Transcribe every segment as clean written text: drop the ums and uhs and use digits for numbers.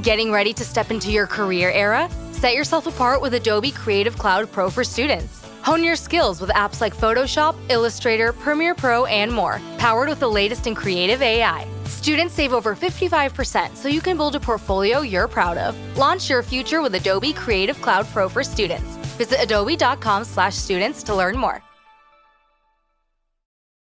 Getting ready to step into your career era? Set yourself apart with Adobe Creative Cloud Pro for students. Hone your skills with apps like Photoshop, Illustrator, Premiere Pro, and more, powered with the latest in creative AI. Students save over 55% so you can build a portfolio you're proud of. Launch your future with Adobe Creative Cloud Pro for students. Visit adobe.com/students to learn more.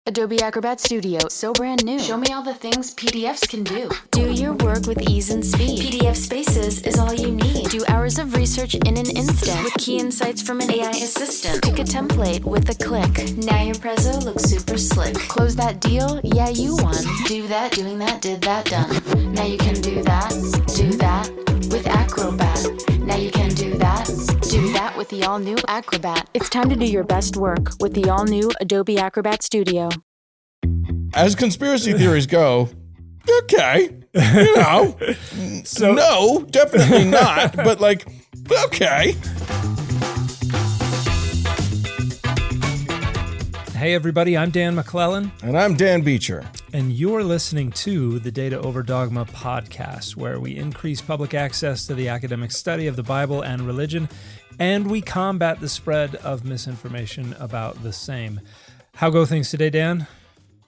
Adobe Acrobat Studio, so brand new. Show me all the things PDFs can do. Do your work with ease and speed. PDF Spaces is all you need. Do hours of research in an instant With key insights from an AI assistant. Pick a template with a click. Now your prezzo looks super slick. Close that deal? Yeah, you won. Do that, doing that, did that, done. Now you can do that with Acrobat. Now you can do that with the all-new Acrobat. It's time to do your best work with the all-new Adobe Acrobat Studio. As conspiracy theories go, okay, you know, so no, definitely not, but like, okay. Hey everybody, I'm Dan McClellan. And I'm Dan Beecher. And you're listening to the Data Over Dogma podcast, where we increase public access to the academic study of the Bible and religion, and we combat the spread of misinformation about the same. How go things today, Dan?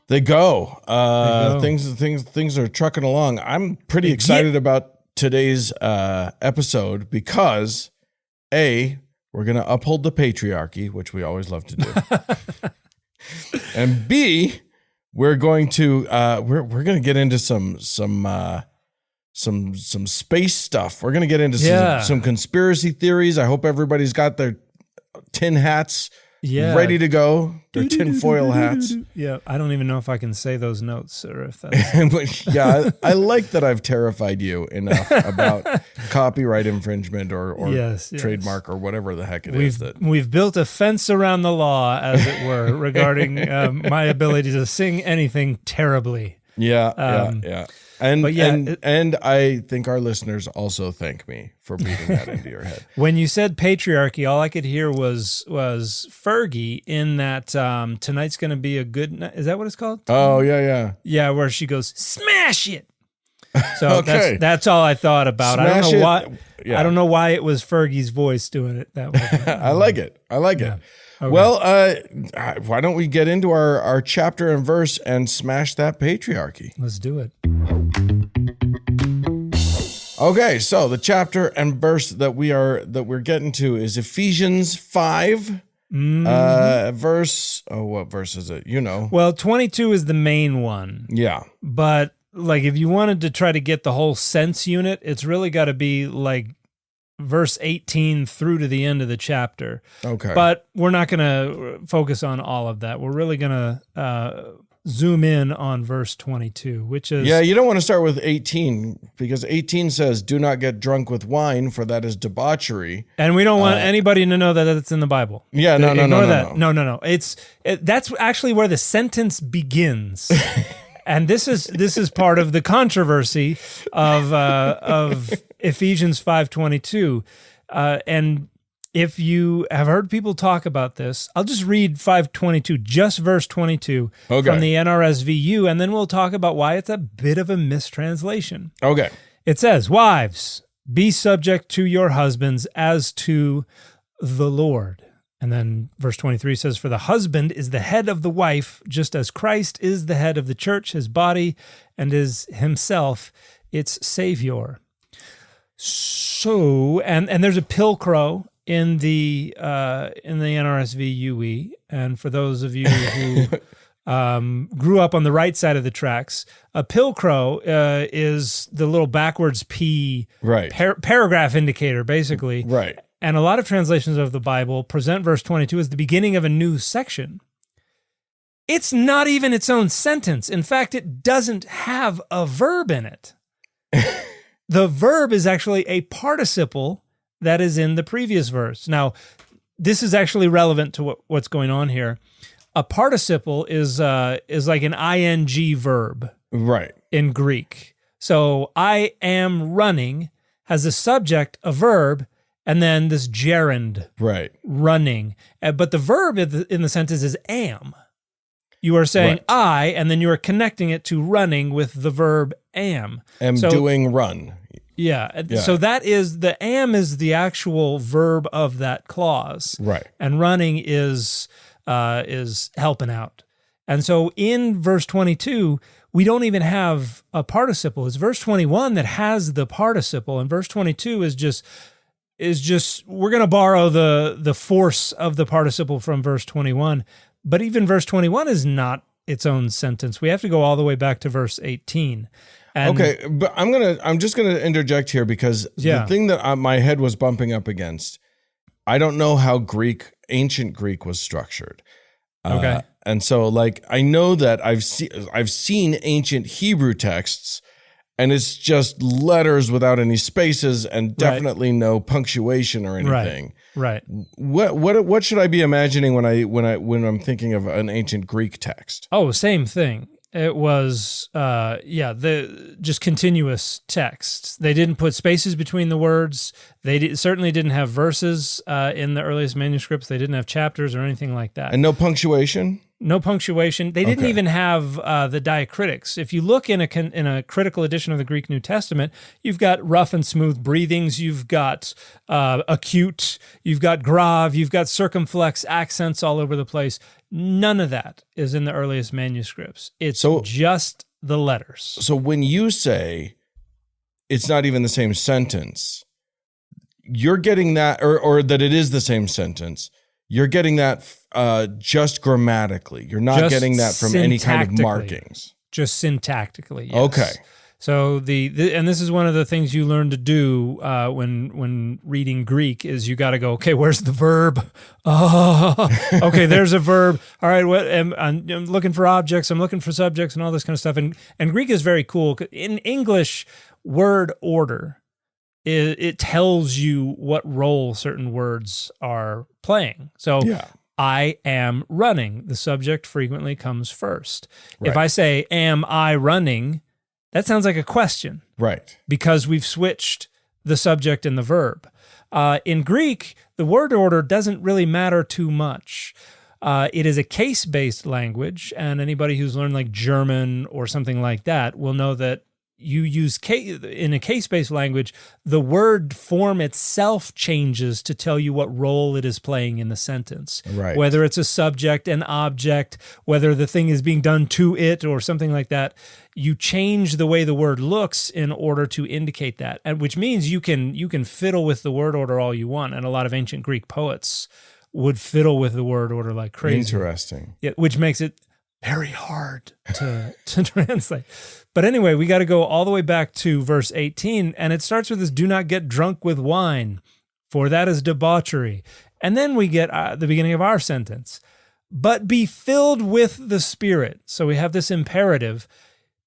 They go. Things are trucking along. I'm pretty excited about today's episode because, A, we're going to uphold the patriarchy, which we always love to do. And B, we're going to get into some space stuff. We're going to get into some conspiracy theories. I hope everybody's got their tin hats ready to go. Their tinfoil hats. Yeah, I don't even know if I can say those notes or if that's... Yeah, I like that I've terrified you enough about copyright infringement or trademark or whatever the heck it is. We've built a fence around the law, as it were, regarding my ability to sing anything terribly. Yeah. And I think our listeners also thank me for beating that into your head. When you said patriarchy, all I could hear was Fergie in that tonight's going to be a good night. Is that what it's called? Oh, yeah. Yeah, where she goes, smash it. So okay. that's all I thought about. I don't know why it was Fergie's voice doing it that way. I like it. Okay. Well, why don't we get into our chapter and verse and smash that patriarchy? Let's do it. Okay, so the chapter and verse that we're getting to is Ephesians 5, verse. Oh, what verse is it? You know. Well, 22 is the main one. Yeah, but like if you wanted to try to get the whole sense unit, it's really got to be like verse 18 through to the end of the chapter. Okay. But we're not going to focus on all of that. We're really going to zoom in on verse 22, which is... Yeah, you don't want to start with 18 because 18 says, do not get drunk with wine, for that is debauchery. And we don't want anybody to know that it's in the Bible. Yeah, no. No. That's actually where the sentence begins. And this is part of the controversy of Ephesians 5:22, and if you have heard people talk about this, I'll just read 5:22, just verse 22 from the NRSVU, and then we'll talk about why it's a bit of a mistranslation. Okay. It says, "Wives, be subject to your husbands as to the Lord." And then verse 23 says, "For the husband is the head of the wife, just as Christ is the head of the church, his body, and is himself its Savior." So, and there's a pilcrow in the NRSV UE, and for those of you who grew up on the right side of the tracks, a pilcrow is the little backwards P paragraph indicator, basically. Right. And a lot of translations of the Bible present verse 22 as the beginning of a new section. It's not even its own sentence. In fact, it doesn't have a verb in it. The verb is actually a participle that is in the previous verse. Now, this is actually relevant to what's going on here. A participle is like an ing verb, right, in Greek. So I am running has a subject, a verb, and then this gerund, right, running. But the verb in the sentence is am. You are saying I, and then you are connecting it to running with the verb am. Doing run. Yeah. Yeah. So that is the am is the actual verb of that clause. Right. And running is helping out. And so in verse 22, we don't even have a participle. It's verse 21 that has the participle, and verse 22 is just we're going to borrow the force of the participle from verse 21. But even verse 21 is not its own sentence. We have to go all the way back to verse 18. And okay, but I'm just gonna interject here because the thing that my head was bumping up against, I don't know how ancient Greek was structured. Okay. And so like I know that I've seen ancient Hebrew texts, and it's just letters without any spaces and definitely no punctuation or anything. Right. What should I be imagining when I'm thinking of an ancient Greek text? Oh, same thing. It was, just continuous text. They didn't put spaces between the words. They certainly didn't have verses in the earliest manuscripts. They didn't have chapters or anything like that. And no punctuation? No punctuation. They didn't even have the diacritics. If you look in a critical edition of the Greek New Testament, you've got rough and smooth breathings, you've got acute, you've got grave, you've got circumflex accents all over the place. None of that is in the earliest manuscripts. It's just the letters. So when you say it's not even the same sentence, you're getting that, or that it is the same sentence, you're getting that just grammatically. You're not getting that from any kind of markings. Just syntactically, yes. Okay. So and this is one of the things you learn to do when reading Greek is you got to go, okay, where's the verb? Oh, okay, there's a verb. All right, I'm looking for objects. I'm looking for subjects and all this kind of stuff. And Greek is very cool. In English, word order, it tells you what role certain words are playing. So I am running. The subject frequently comes first. Right. If I say, am I running? That sounds like a question. Right. Because we've switched the subject and the verb. In Greek, the word order doesn't really matter too much. It is a case-based language, and anybody who's learned like German or something like that will know that you use in a case-based language, the word form itself changes to tell you what role it is playing in the sentence. Right. Whether it's a subject, an object, whether the thing is being done to it or something like that, you change the way the word looks in order to indicate that, and which means you can fiddle with the word order all you want, and a lot of ancient Greek poets would fiddle with the word order like crazy. Interesting. Yeah, which makes it very hard to translate. But anyway, we got to go all the way back to verse 18, and it starts with this, do not get drunk with wine, for that is debauchery. And then we get the beginning of our sentence, but be filled with the Spirit. So we have this imperative,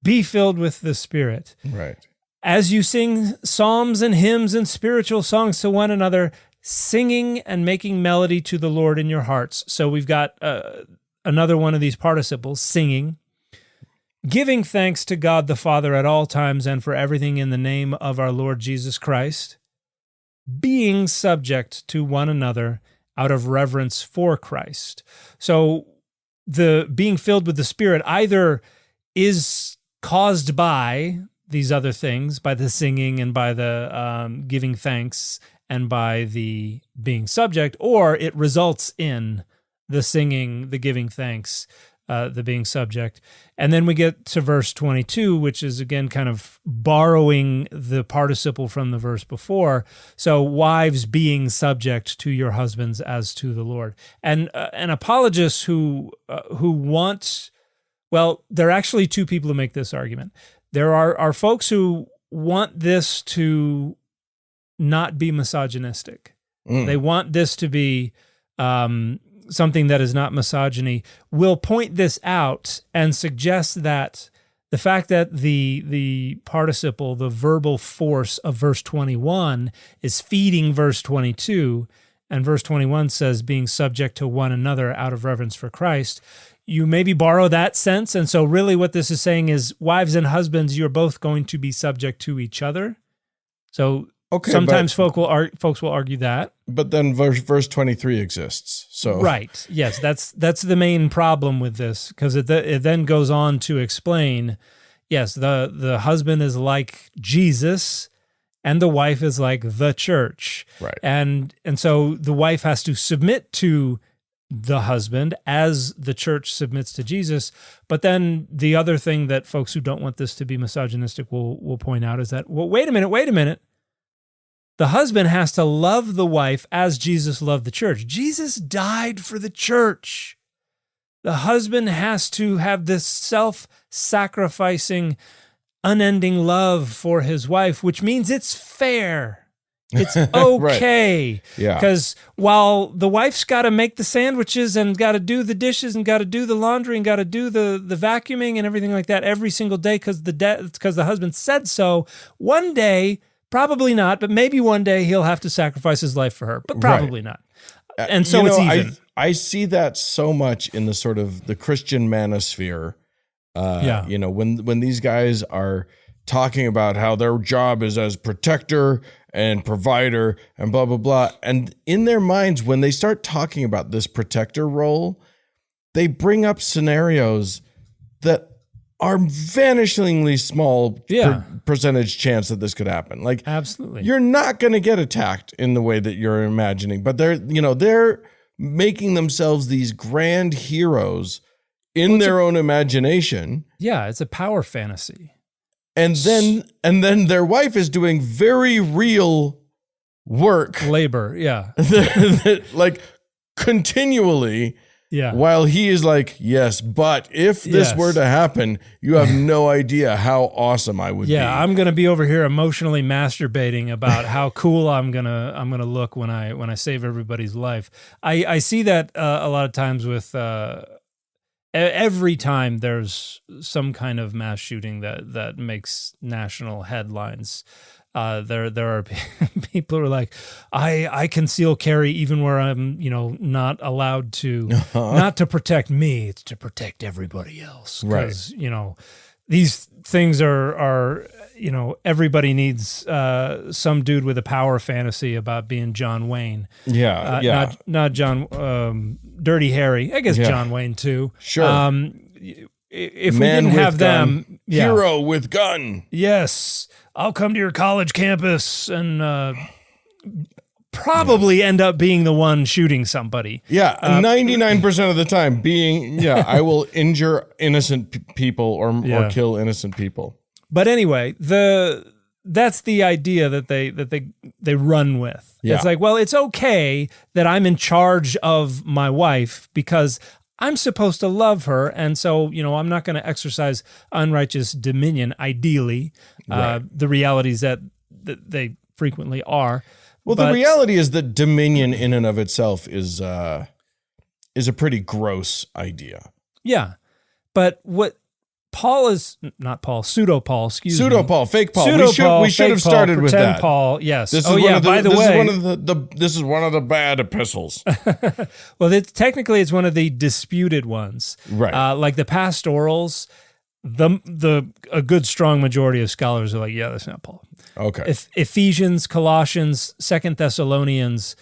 be filled with the Spirit. Right. As you sing psalms and hymns and spiritual songs to one another, singing and making melody to the Lord in your hearts. So we've got another one of these participles, singing, giving thanks to God the Father at all times and for everything in the name of our Lord Jesus Christ, being subject to one another out of reverence for Christ. So the being filled with the Spirit either is caused by these other things, by the singing and by the giving thanks and by the being subject, or it results in the singing, the giving thanks, the being subject. And then we get to verse 22, which is again kind of borrowing the participle from the verse before. So wives being subject to your husbands as to the Lord. And apologists who want, well, there are actually two people who make this argument. There are folks who want this to not be misogynistic. They want this to be something that is not misogyny, will point this out and suggest that the fact that the participle, the verbal force of verse 21 is feeding verse 22, and verse 21 says being subject to one another out of reverence for Christ, you maybe borrow that sense. And so really what this is saying is wives and husbands, you're both going to be subject to each other. So sometimes folks will argue that. But then verse 23 exists. So right. Yes, that's the main problem with this, because it then goes on to explain, yes, the husband is like Jesus, and the wife is like the church. Right. And so the wife has to submit to the husband as the church submits to Jesus. But then the other thing that folks who don't want this to be misogynistic will point out is that, well, wait a minute. The husband has to love the wife as Jesus loved the church. Jesus died for the church. The husband has to have this self-sacrificing, unending love for his wife, which means it's fair. It's okay. Right. Yeah. Because while the wife's got to make the sandwiches and got to do the dishes and got to do the laundry and got to do the vacuuming and everything like that every single day because the husband said so, one day, probably not, but maybe one day he'll have to sacrifice his life for her, but probably not. And so it's even. I see that so much in the sort of the Christian manosphere. When these guys are talking about how their job is as protector and provider and blah, blah, blah. And in their minds, when they start talking about this protector role, they bring up scenarios that are vanishingly small percentage chance that this could happen. Like, absolutely, you're not going to get attacked in the way that you're imagining, but they're making themselves these grand heroes in their own imagination. Yeah, it's a power fantasy. And then their wife is doing very real work. Labor, yeah. Like continually. Yeah. While he is like, yes, but if this were to happen, you have no idea how awesome I would be. Yeah, I'm gonna be over here emotionally masturbating about how cool I'm gonna look when I save everybody's life. I see that a lot of times with every time there's some kind of mass shooting that makes national headlines. There are people who are like, I conceal carry even where I'm, not allowed to, not to protect me, it's to protect everybody else. Because, these things are everybody needs some dude with a power fantasy about being John Wayne. Yeah. Not John, Dirty Harry. I guess John Wayne too. Sure. If man we didn't have them, hero with gun. Yes. I'll come to your college campus and probably end up being the one shooting somebody. Yeah, 99% of the time I will injure innocent people or kill innocent people. But anyway, that's the idea that they run with. Yeah. It's like, well, it's okay that I'm in charge of my wife because I'm supposed to love her, and so, I'm not going to exercise unrighteous dominion, ideally. Right. The realities that they frequently are. Well, the reality is that dominion in and of itself is a pretty gross idea. Yeah. But what Paul is, not Paul, pseudo-Paul, excuse me. Pseudo-Paul, fake Paul. Pseudo-Paul, we should have started with that. Paul, yes. This is this is one of the bad epistles. Well, technically it's one of the disputed ones. Right. Like the pastorals, a good strong majority of scholars are like, yeah, that's not Paul. Okay. Ephesians, Colossians, 2 Thessalonians,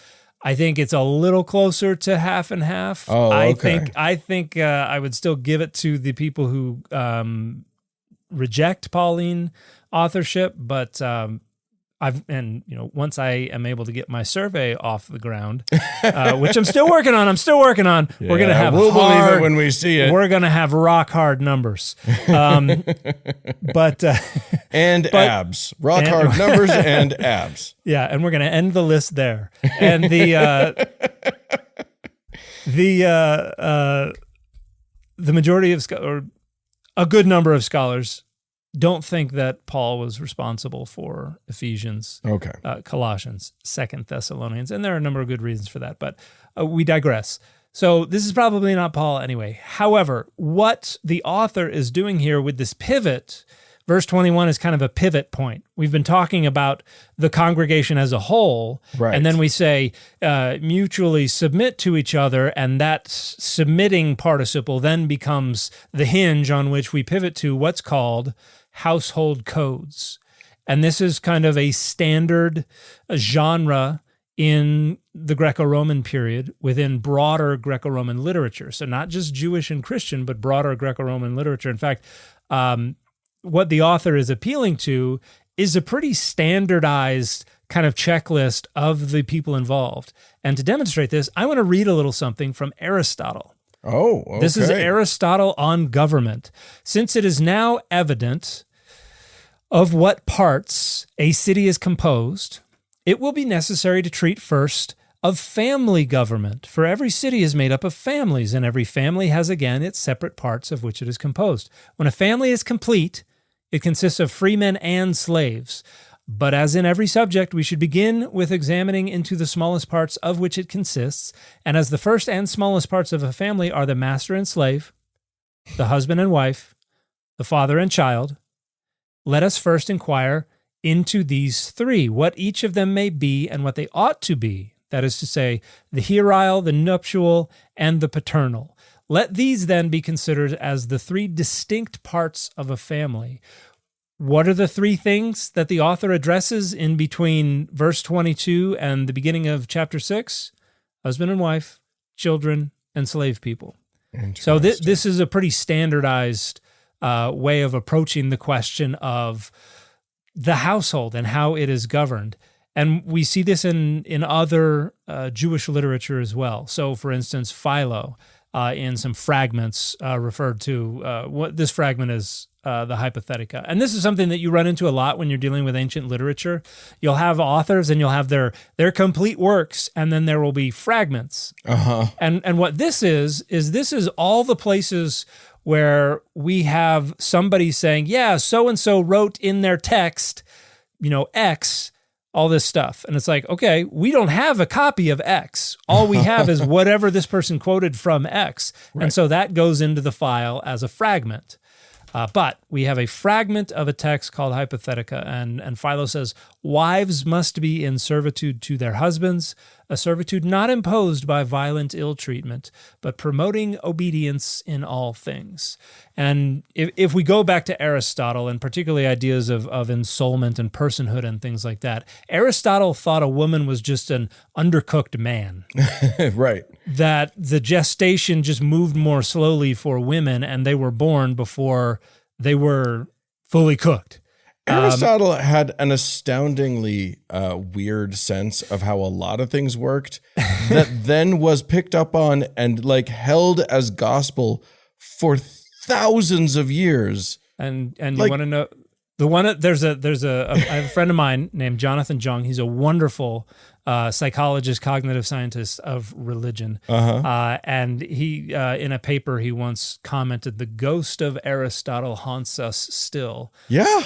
I think it's a little closer to half and half. Oh, okay. I think I would still give it to the people who reject Pauline authorship, but once I am able to get my survey off the ground, which I'm still working on. Yeah, we're gonna have. We'll believe it when we see it. We're gonna have rock hard numbers, but abs, rock hard numbers and abs. Yeah, and we're gonna end the list there. And the majority of or a good number of scholars don't think that Paul was responsible for Ephesians, Colossians, 2 Thessalonians, and there are a number of good reasons for that, but we digress. So this is probably not Paul anyway. However, what the author is doing here with this pivot, verse 21 is kind of a pivot point. We've been talking about the congregation as a whole, right. And then we say mutually submit to each other, and that submitting participle then becomes the hinge on which we pivot to what's called household codes. And this is kind of a standard genre in the Greco-Roman period within broader Greco-Roman literature. So not just Jewish and Christian, but broader Greco-Roman literature. In fact, what the author is appealing to is a pretty standardized kind of checklist of the people involved. And to demonstrate this, I want to read a little something from Aristotle. Oh, okay. This is Aristotle on government. Since it is now evident of what parts a city is composed, it will be necessary to treat first of family government, for every city is made up of families, and every family has again its separate parts of which it is composed. When a family is complete, it consists of free men and slaves. But as in every subject, we should begin with examining into the smallest parts of which it consists, and as the first and smallest parts of a family are the master and slave, the husband and wife, the father and child, let us first inquire into these three, what each of them may be and what they ought to be. That is to say, the hierile, the nuptial, and the paternal. Let these then be considered as the three distinct parts of a family. What are the three things that the author addresses in between verse 22 and the beginning of chapter 6? Husband and wife, children, and slave people. So this is a pretty standardized way of approaching the question of the household and how it is governed. And we see this in other Jewish literature as well. So, for instance, Philo, in some fragments referred to, what this fragment is the Hypothetica. And this is something that you run into a lot when you're dealing with ancient literature. You'll have authors and you'll have their complete works, and then there will be fragments. Uh-huh. And what this is this is all the places where we have somebody saying, yeah, so-and-so wrote in their text, X, all this stuff. And it's like, okay, we don't have a copy of X. All we have is whatever this person quoted from X. Right. And so that goes into the file as a fragment. But we have a fragment of a text called Hypothetica, and Philo says, wives must be in servitude to their husbands, a servitude not imposed by violent ill treatment, but promoting obedience in all things. And if we go back to Aristotle, and particularly ideas of ensoulment and personhood and things like that, Aristotle thought a woman was just an undercooked man. Right. That the gestation just moved more slowly for women, and they were born before they were fully cooked. Aristotle had an astoundingly weird sense of how a lot of things worked that then was picked up on and held as gospel for thousands of years. And you want to know the one? I have a friend of mine named Jonathan Jung. He's a wonderful psychologist, cognitive scientist of religion. Uh-huh. And he, in a paper, he once commented, "The ghost of Aristotle haunts us still." Yeah.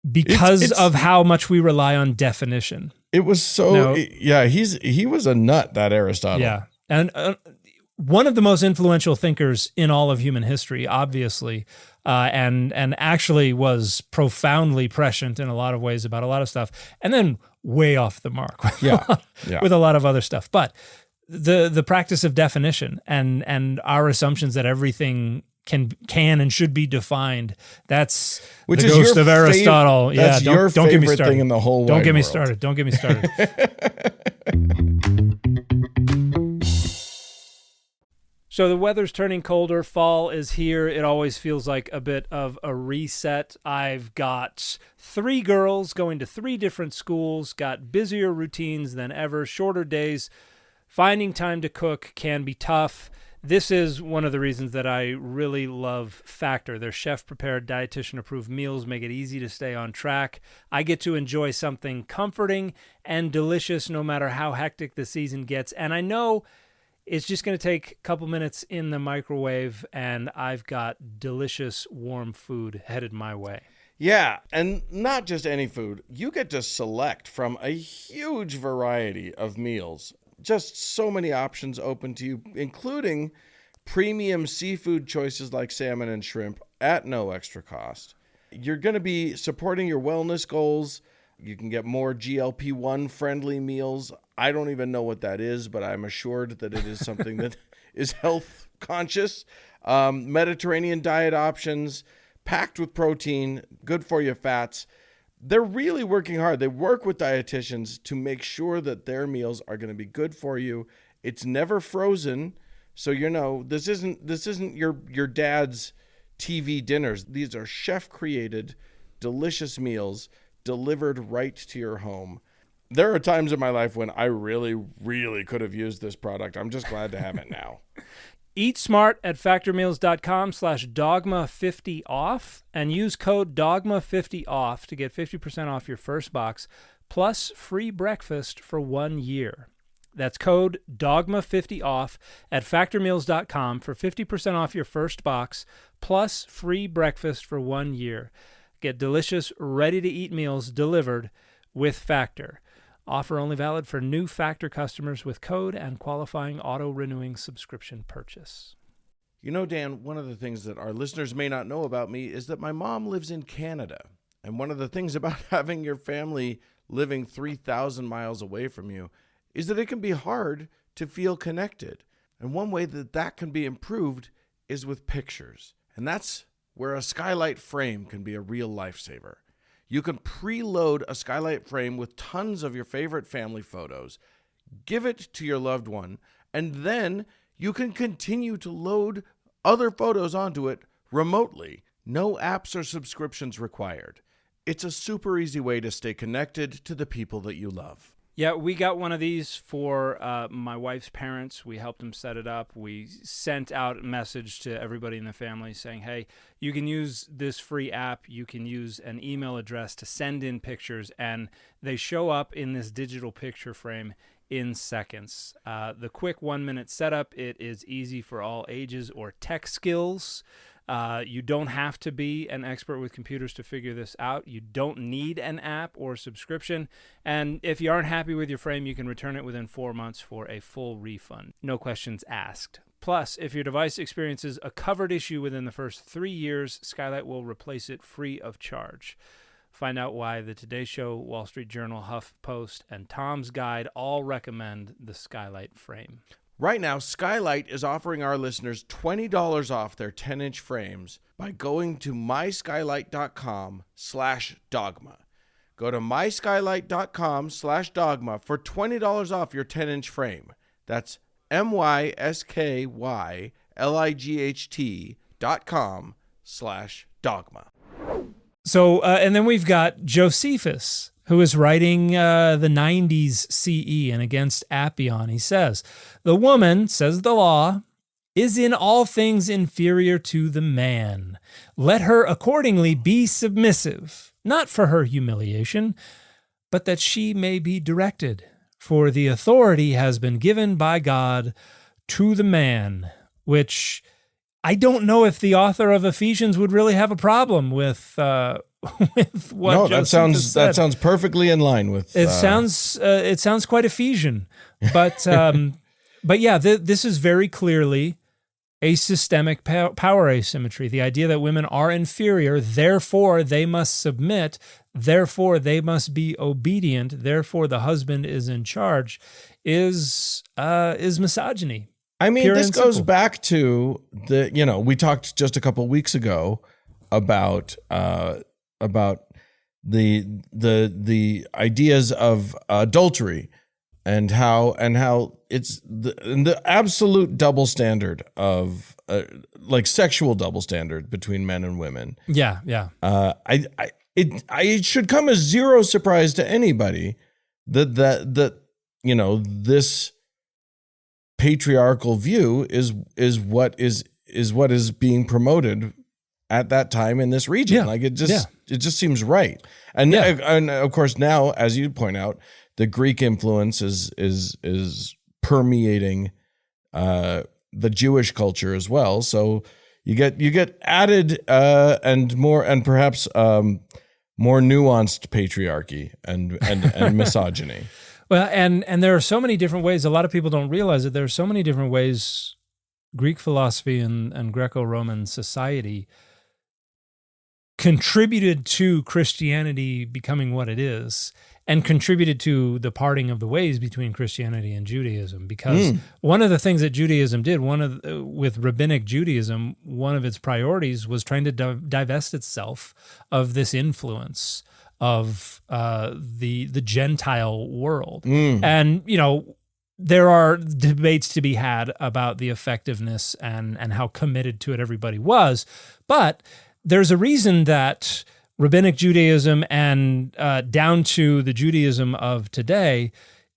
Because of how much we rely on definition. It was so, he was a nut, that Aristotle. Yeah. And one of the most influential thinkers in all of human history, obviously, and actually was profoundly prescient in a lot of ways about a lot of stuff, and then way off the mark with a lot of other stuff. But the practice of definition and our assumptions that everything can and should be defined. That's which the is ghost of Aristotle. That's your don't get me favorite started. thing in the whole Don't wide get me world. started. Don't get me started. So the weather's turning colder. Fall is here. It always feels like a bit of a reset. I've got 3 girls going to 3 different schools, got busier routines than ever, shorter days. Finding time to cook can be tough. This is one of the reasons that I really love Factor. Their chef-prepared, dietitian-approved meals make it easy to stay on track. I get to enjoy something comforting and delicious no matter how hectic the season gets. And I know it's just going to take a couple minutes in the microwave, and I've got delicious, warm food headed my way. Yeah, and not just any food. You get to select from a huge variety of meals. Just so many options open to you, including premium seafood choices like salmon and shrimp at no extra cost. You're going to be supporting your wellness goals. You can get more GLP-1 friendly meals. I don't even know what that is, but I'm assured that it is something that is health conscious. Mediterranean diet options, packed with protein, good for you fats. They're really working hard. They work with dietitians to make sure that their meals are going to be good for you. It's never frozen. So, this isn't your dad's TV dinners. These are chef created, delicious meals delivered right to your home. There are times in my life when I really, really could have used this product. I'm just glad to have it now. Eat smart at factormeals.com/dogma50off and use code dogma50off to get 50% off your first box plus free breakfast for 1 year. That's code dogma50off at factormeals.com for 50% off your first box plus free breakfast for 1 year. Get delicious, ready-to-eat meals delivered with Factor. Offer only valid for new Factor customers with code and qualifying auto-renewing subscription purchase. You know, Dan, one of the things that our listeners may not know about me is that my mom lives in Canada. And one of the things about having your family living 3,000 miles away from you is that it can be hard to feel connected. And one way that that can be improved is with pictures. And that's where a skylight frame can be a real lifesaver. You can preload a skylight frame with tons of your favorite family photos, give it to your loved one, and then you can continue to load other photos onto it remotely. No apps or subscriptions required. It's a super easy way to stay connected to the people that you love. Yeah, we got one of these for my wife's parents. We helped them set it up. We sent out a message to everybody in the family saying, hey, you can use this free app. You can use an email address to send in pictures, and they show up in this digital picture frame in seconds. The quick 1-minute setup, it is easy for all ages or tech skills. You don't have to be an expert with computers to figure this out. You don't need an app or subscription. And if you aren't happy with your frame, you can return it within 4 months for a full refund. No questions asked. Plus, if your device experiences a covered issue within the first 3 years, Skylight will replace it free of charge. Find out why the Today Show, Wall Street Journal, HuffPost, and Tom's Guide all recommend the Skylight frame. Right now, Skylight is offering our listeners $20 off their 10-inch frames by going to myskylight.com/dogma. Go to myskylight.com/dogma for $20 off your 10-inch frame. That's myskylight.com/dogma. So, and then we've got Josephus, who is writing the 90s CE and against Appian. He says, the woman, says the law, is in all things inferior to the man. Let her accordingly be submissive, not for her humiliation, but that she may be directed. For the authority has been given by God to the man, which I don't know if the author of Ephesians would really have a problem with what Josephus said. That sounds perfectly in line with it. Sounds quite Ephesian, but yeah, this is very clearly a systemic power asymmetry. The idea that women are inferior, therefore they must submit, therefore they must be obedient, therefore the husband is in charge, is misogyny. I mean, this goes back to we talked just a couple weeks ago about the ideas of adultery and how it's the absolute double standard of like sexual double standard between men and women. Yeah. It should come as zero surprise to anybody that this patriarchal view is what is being promoted at that time in this region. Yeah. Like it just seems right. And of course now, as you point out, the Greek influence is permeating the Jewish culture as well. So you get added and perhaps more nuanced patriarchy and misogyny. Well, and there are so many different ways. A lot of people don't realize that there are so many different ways Greek philosophy and Greco-Roman society contributed to Christianity becoming what it is, and contributed to the parting of the ways between Christianity and Judaism. Because one of the things that Judaism did, with rabbinic Judaism, one of its priorities was trying to divest itself of this influence of the Gentile world. And, there are debates to be had about the effectiveness and how committed to it everybody was. But there's a reason that Rabbinic Judaism and down to the Judaism of today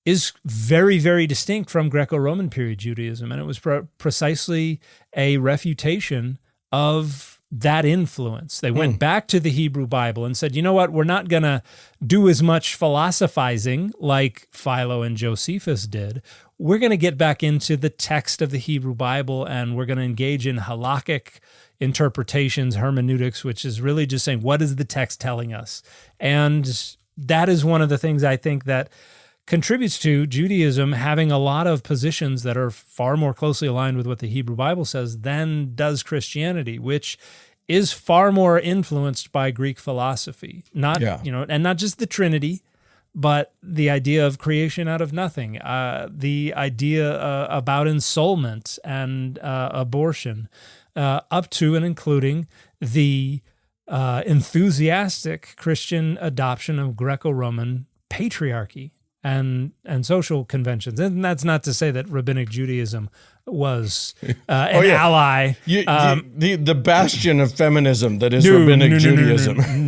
is very, very distinct from Greco-Roman period Judaism. And it was precisely a refutation of that influence. They went back to the Hebrew Bible and said, you know what, we're not going to do as much philosophizing like Philo and Josephus did. We're going to get back into the text of the Hebrew Bible, and we're going to engage in halakhic interpretations, hermeneutics, which is really just saying, what is the text telling us? And that is one of the things I think that contributes to Judaism having a lot of positions that are far more closely aligned with what the Hebrew Bible says than does Christianity, which is far more influenced by Greek philosophy. And not just the Trinity, but the idea of creation out of nothing, the idea about ensoulment and abortion, up to and including the enthusiastic Christian adoption of Greco-Roman patriarchy and social conventions. And that's not to say that Rabbinic Judaism was an ally. The bastion of feminism that is Rabbinic Judaism.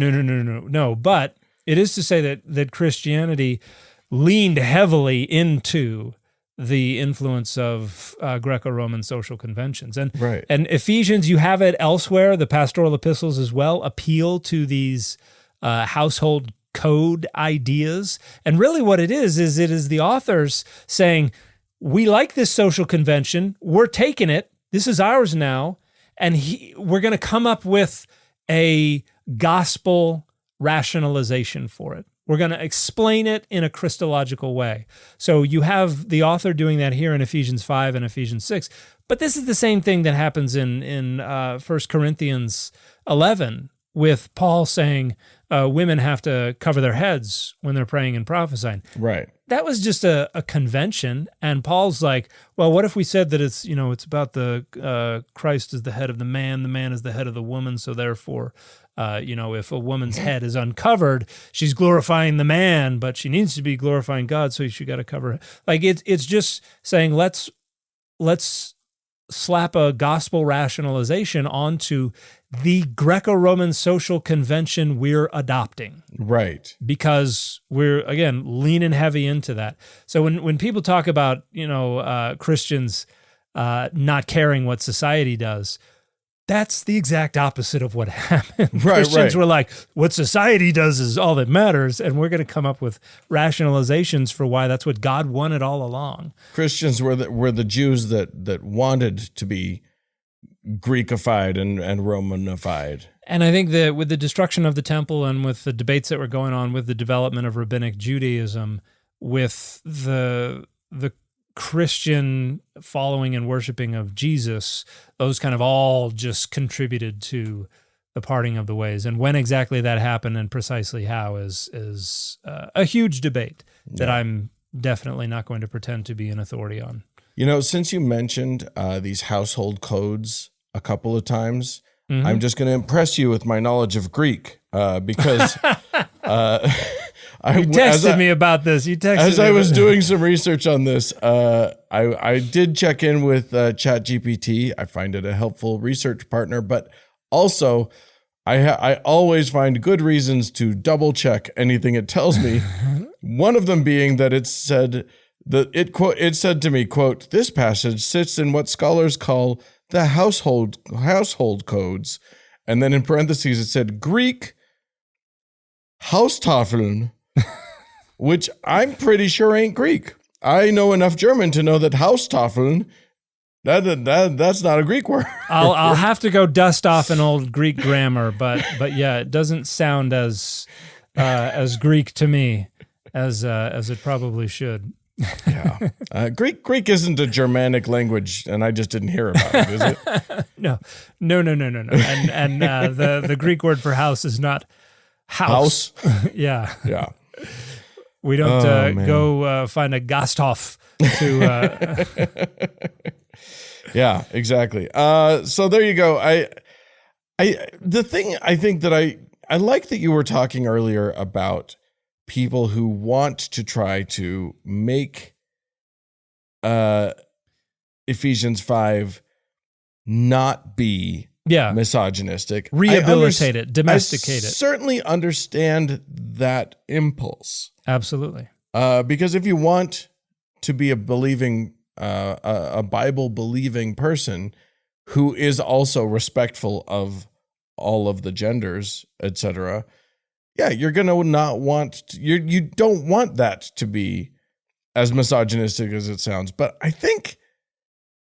No. But it is to say that Christianity leaned heavily into the influence of Greco-Roman social conventions. And Ephesians, you have it elsewhere, the pastoral epistles as well, appeal to these household code ideas. And really what it is the authors saying, we like this social convention, we're taking it, this is ours now, and we're going to come up with a gospel rationalization for it. We're going to explain it in a Christological way. So you have the author doing that here in Ephesians 5 and Ephesians 6. But this is the same thing that happens in 1 Corinthians 11 with Paul saying women have to cover their heads when they're praying and prophesying. Right. That was just a convention. And Paul's like, well, what if we said that it's about the Christ is the head of the man is the head of the woman, so therefore if a woman's head is uncovered, she's glorifying the man, but she needs to be glorifying God, so she got to cover it. Like it's just saying let's slap a gospel rationalization onto the Greco-Roman social convention we're adopting. Right. Because we're, again, leaning heavy into that. So when people talk about, Christians not caring what society does, that's the exact opposite of what happened. Christians were like, what society does is all that matters, and we're going to come up with rationalizations for why that's what God wanted all along. Christians were the Jews that wanted to be Greekified and Romanified. And I think that with the destruction of the temple and with the debates that were going on with the development of Rabbinic Judaism, with the Christian following and worshiping of Jesus, those kind of all just contributed to the parting of the ways. And when exactly that happened and precisely how is a huge debate that I'm definitely not going to pretend to be an authority on. Since you mentioned these household codes a couple of times, I'm just going to impress you with my knowledge of Greek because you texted me about this. As I was doing some research on this, I did check in with ChatGPT. I find it a helpful research partner, but also I always find good reasons to double check anything it tells me. One of them being that it said to me, quote, "This passage sits in what scholars call the household codes," and then in parentheses it said Greek Haustafeln, which I'm pretty sure ain't Greek. I know enough German to know that Haustafeln, that's not a Greek word. I'll have to go dust off an old Greek grammar, but yeah, it doesn't sound as Greek to me as it probably should. Yeah, Greek isn't a Germanic language, and I just didn't hear about it, is it? No. And the Greek word for house is not house. Yeah. We don't go find a Gasthof to. Yeah, exactly. So there you go. The thing I think that I like that you were talking earlier about people who want to try to make Ephesians 5 not be misogynistic. Rehabilitate it, domesticate it. Certainly understand that impulse. Absolutely. Because if you want to be a believing, a Bible believing person who is also respectful of all of the genders, etc., you're gonna not want you don't want that to be as misogynistic as it sounds. But I think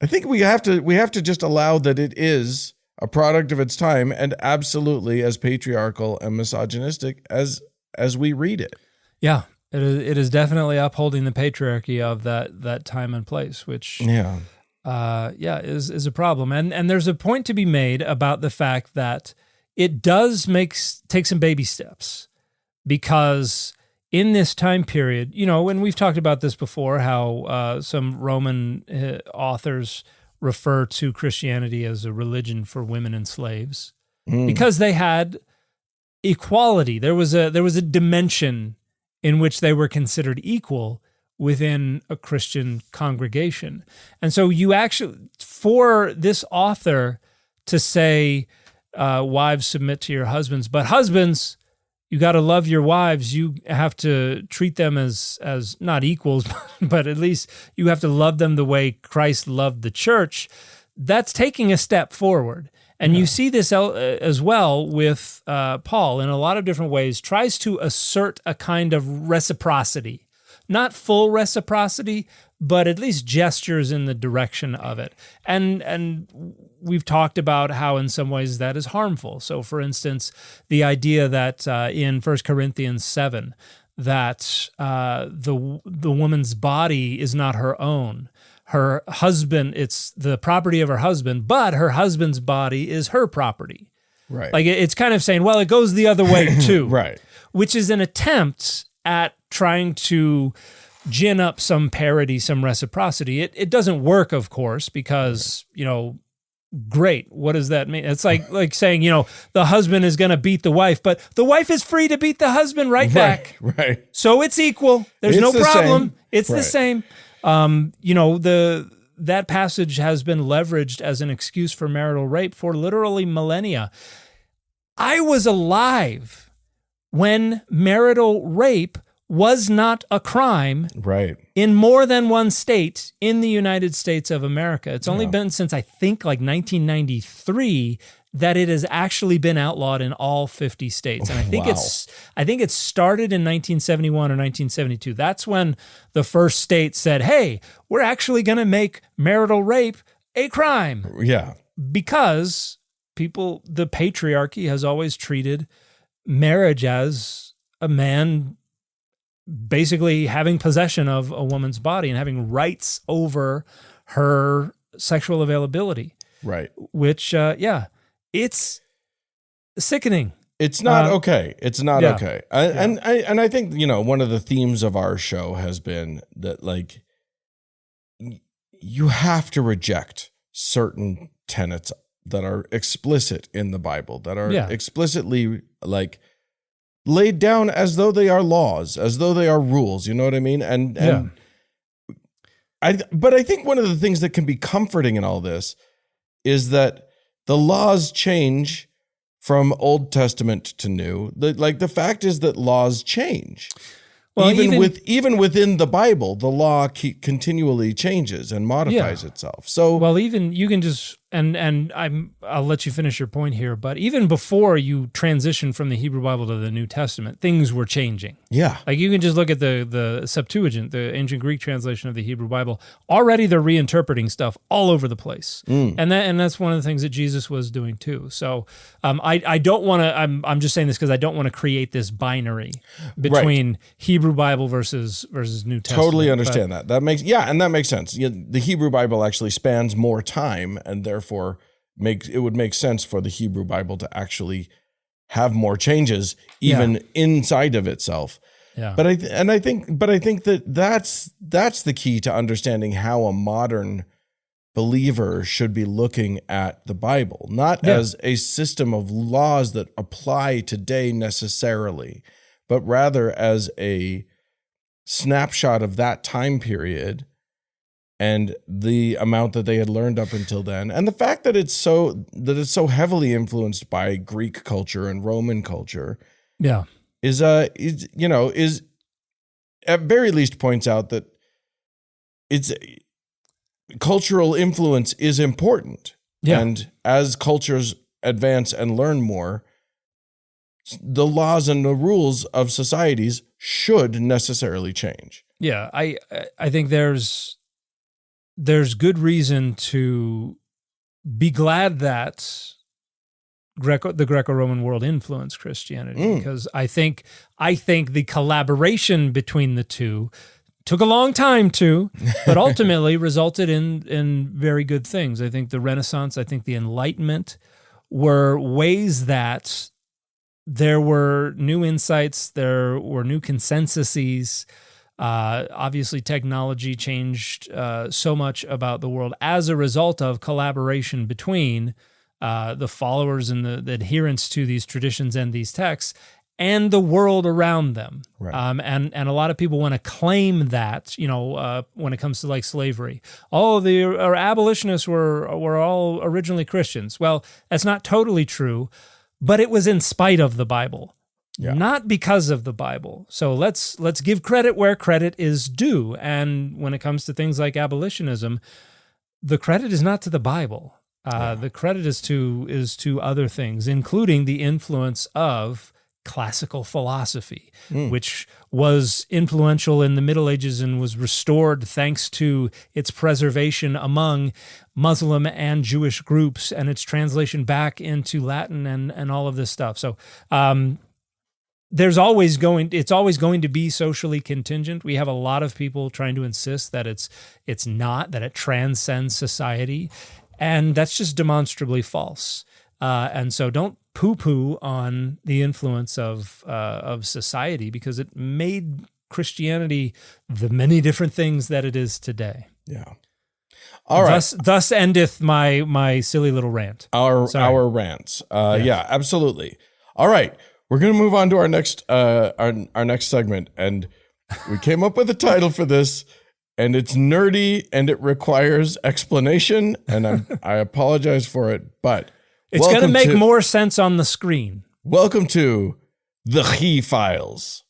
we have to just allow that it is a product of its time and absolutely as patriarchal and misogynistic as we read it. Yeah. It is definitely upholding the patriarchy of that time and place, which is a problem. And there's a point to be made about the fact that it does take some baby steps, because in this time period, when we've talked about this before, how some Roman authors refer to Christianity as a religion for women and slaves, because they had equality. There was a dimension in which they were considered equal within a Christian congregation. And so you actually, for this author to say, wives, submit to your husbands, but husbands, you got to love your wives. You have to treat them as not equals, but at least you have to love them the way Christ loved the church. That's taking a step forward. And you see this as well with Paul in a lot of different ways, tries to assert a kind of reciprocity, not full reciprocity, but at least gestures in the direction of it. And we've talked about how in some ways that is harmful. So for instance, the idea that in 1 Corinthians 7, that the woman's body is not her own. Her husband, it's the property of her husband, but her husband's body is her property. Right. Like it's kind of saying, well, it goes the other way too. Right. Which is an attempt at trying to gin up some parity, some reciprocity. It doesn't work, of course, because, great. What does that mean? It's like saying, the husband is going to beat the wife, but the wife is free to beat the husband right back. Right. So it's equal. There's no problem. It's the same. That passage has been leveraged as an excuse for marital rape for literally millennia. I was alive when marital rape was not a crime in more than one state in the United States of America. It's only been since I think like 1993 that it has actually been outlawed in all 50 states. And I think it started in 1971 or 1972. That's when the first state said, hey, we're actually going to make marital rape a crime. Yeah. Because the patriarchy has always treated marriage as a man basically having possession of a woman's body and having rights over her sexual availability. Right. Which, it's sickening. It's not okay. It's not okay. And I think, one of the themes of our show has been that, like, you have to reject certain tenets that are explicit in the Bible, that are explicitly, like, laid down as though they are laws, as though they are rules. You know what I mean? But I think one of the things that can be comforting in all this is that the laws change from Old Testament to New. The fact is that laws change. Well, even within the Bible, the law continually changes and modifies itself. So, well, even you can just I'll let you finish your point here, but even before you transition from the Hebrew Bible to the New Testament, things were changing. Yeah. Like you can just look at the Septuagint, the ancient Greek translation of the Hebrew Bible. Already they're reinterpreting stuff all over the place. And that's one of the things that Jesus was doing too. So I don't want to, I'm just saying this because I don't want to create this binary between Hebrew Bible versus New Testament. Totally understand that. That makes sense. The Hebrew Bible actually spans more time, and therefore it would make sense for the Hebrew Bible to actually have more changes even inside of itself. Yeah. But I think that's the key to understanding how a modern believer should be looking at the Bible, not as a system of laws that apply today necessarily, but rather as a snapshot of that time period and the amount that they had learned up until then, and the fact that it's so heavily influenced by Greek culture and Roman culture, is at very least points out that it's cultural influence is important. Yeah. And as cultures advance and learn more, the laws and the rules of societies should necessarily change. Yeah, I think there's good reason to be glad that the Greco-Roman world influenced Christianity, because I think the collaboration between the two took a long time to, but ultimately resulted in very good things. I think the Renaissance, I think the Enlightenment were ways that there were new insights, there were new consensuses. Obviously, technology changed so much about the world as a result of collaboration between the followers and the adherents to these traditions and these texts and the world around them. Right. And a lot of people want to claim that, when it comes to like slavery. Oh, our abolitionists were all originally Christians. Well, that's not totally true, but it was in spite of the Bible. Yeah. Not because of the Bible. So let's give credit where credit is due. And when it comes to things like abolitionism, the credit is not to the Bible. The credit is to other things, including the influence of classical philosophy, which was influential in the Middle Ages and was restored thanks to its preservation among Muslim and Jewish groups and its translation back into Latin and all of this stuff. So it's always going to be socially contingent. We have a lot of people trying to insist that it's not, that it transcends society, and that's just demonstrably false. And so don't poo-poo on the influence of society, because it made Christianity the many different things that it is today. Yeah. All right. Thus endeth my silly little rant. Our rants. Yeah, absolutely. All right. We're going to move on to our next our next segment, and we came up with a title for this, and it's nerdy and it requires explanation, and I apologize for it, but it's going to make more sense on the screen. Welcome to the He Files.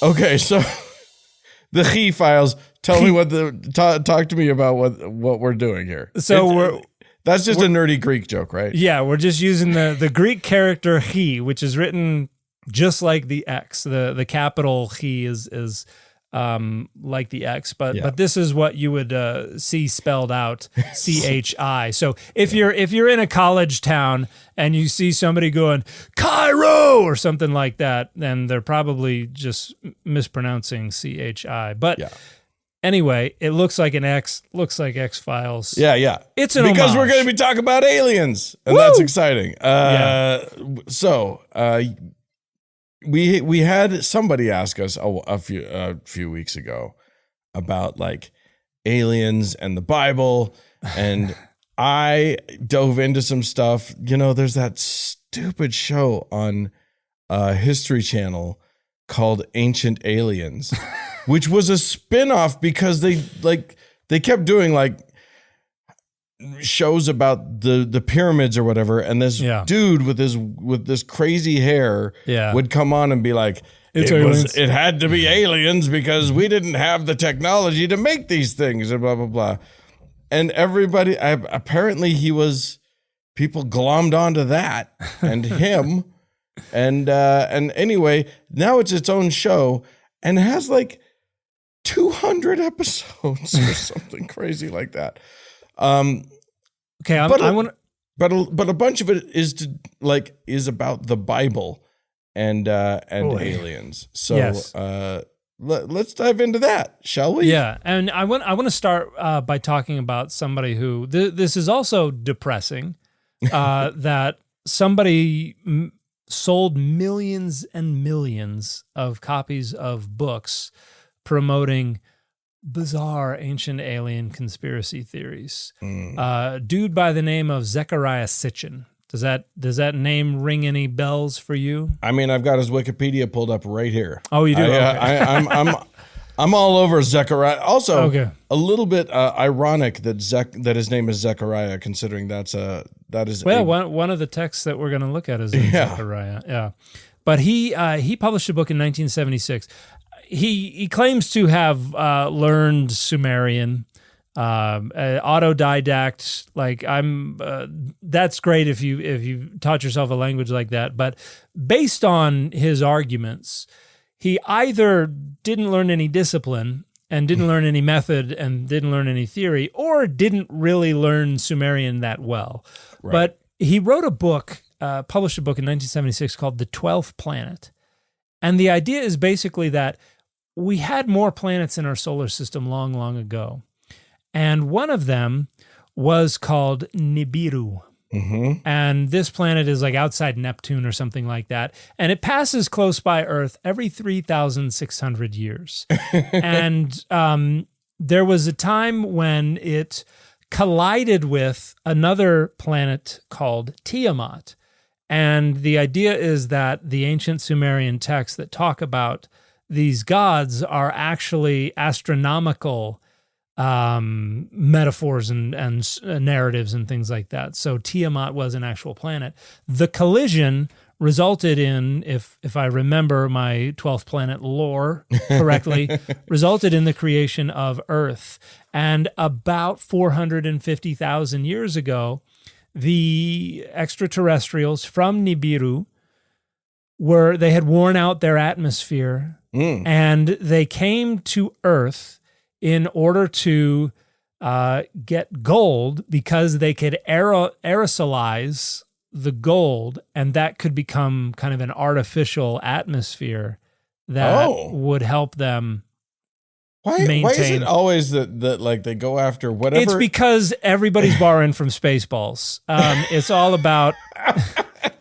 Okay, so the He Files. Tell me talk to me about what we're doing here. So that's just a nerdy Greek joke, right? Yeah, we're just using the Greek character he, which is written just like the X. The capital he is like the X, but this is what you would see spelled out CHI. So if you're in a college town and you see somebody going Cairo or something like that, then they're probably just mispronouncing CHI. But anyway, it looks like an X, looks like X-Files. Yeah. It's an because homage. We're going to be talking about aliens, and that's exciting. So we had somebody ask us a few weeks ago about like aliens and the Bible, and I dove into some stuff. There's that stupid show on History Channel called Ancient Aliens, which was a spin-off because they kept doing like shows about the pyramids or whatever, and this dude with this crazy hair would come on and be like, it had to be aliens because we didn't have the technology to make these things, and blah blah blah. And everybody, apparently people glommed onto that and him, and anyway, now it's its own show and it has like 200 episodes or something crazy like that. Okay, but a bunch of it is about the Bible and aliens. So yes. Let's dive into that, shall we? Yeah, and I want to start by talking about somebody who this is also depressing. That somebody sold millions and millions of copies of books promoting bizarre ancient alien conspiracy theories. Dude by the name of Zecharia Sitchin. Does that name ring any bells for you? I mean, I've got his Wikipedia pulled up right here. Oh, you do? Okay. I'm all over Zechariah. Also, Okay. a little bit ironic that his name is Zechariah, considering that is one of the texts that we're going to look at is in Zechariah. Yeah, but he published a book in 1976. He claims to have learned Sumerian, autodidact. Like that's great if you taught yourself a language like that. But based on his arguments, he either didn't learn any discipline and didn't learn any method and didn't learn any theory, or didn't really learn Sumerian that well. Right. But he wrote a book, published a book in 1976 called The 12th Planet. And the idea is basically that we had more planets in our solar system long, long ago. And one of them was called Nibiru. Mm-hmm. And this planet is like outside Neptune or something like that. And it passes close by Earth every 3,600 years. And there was a time when it collided with another planet called Tiamat. And the idea is that the ancient Sumerian texts that talk about these gods are actually astronomical metaphors and narratives and things like that. So Tiamat was an actual planet. The collision resulted in, if I remember my 12th planet lore correctly, resulted in the creation of Earth. And about 450,000 years ago, the extraterrestrials from Nibiru they had worn out their atmosphere, and they came to Earth in order to get gold, because they could aerosolize the gold, and that could become kind of an artificial atmosphere that would help them maintain. Why is it always that like they go after whatever? It's because everybody's borrowing from Spaceballs. It's all about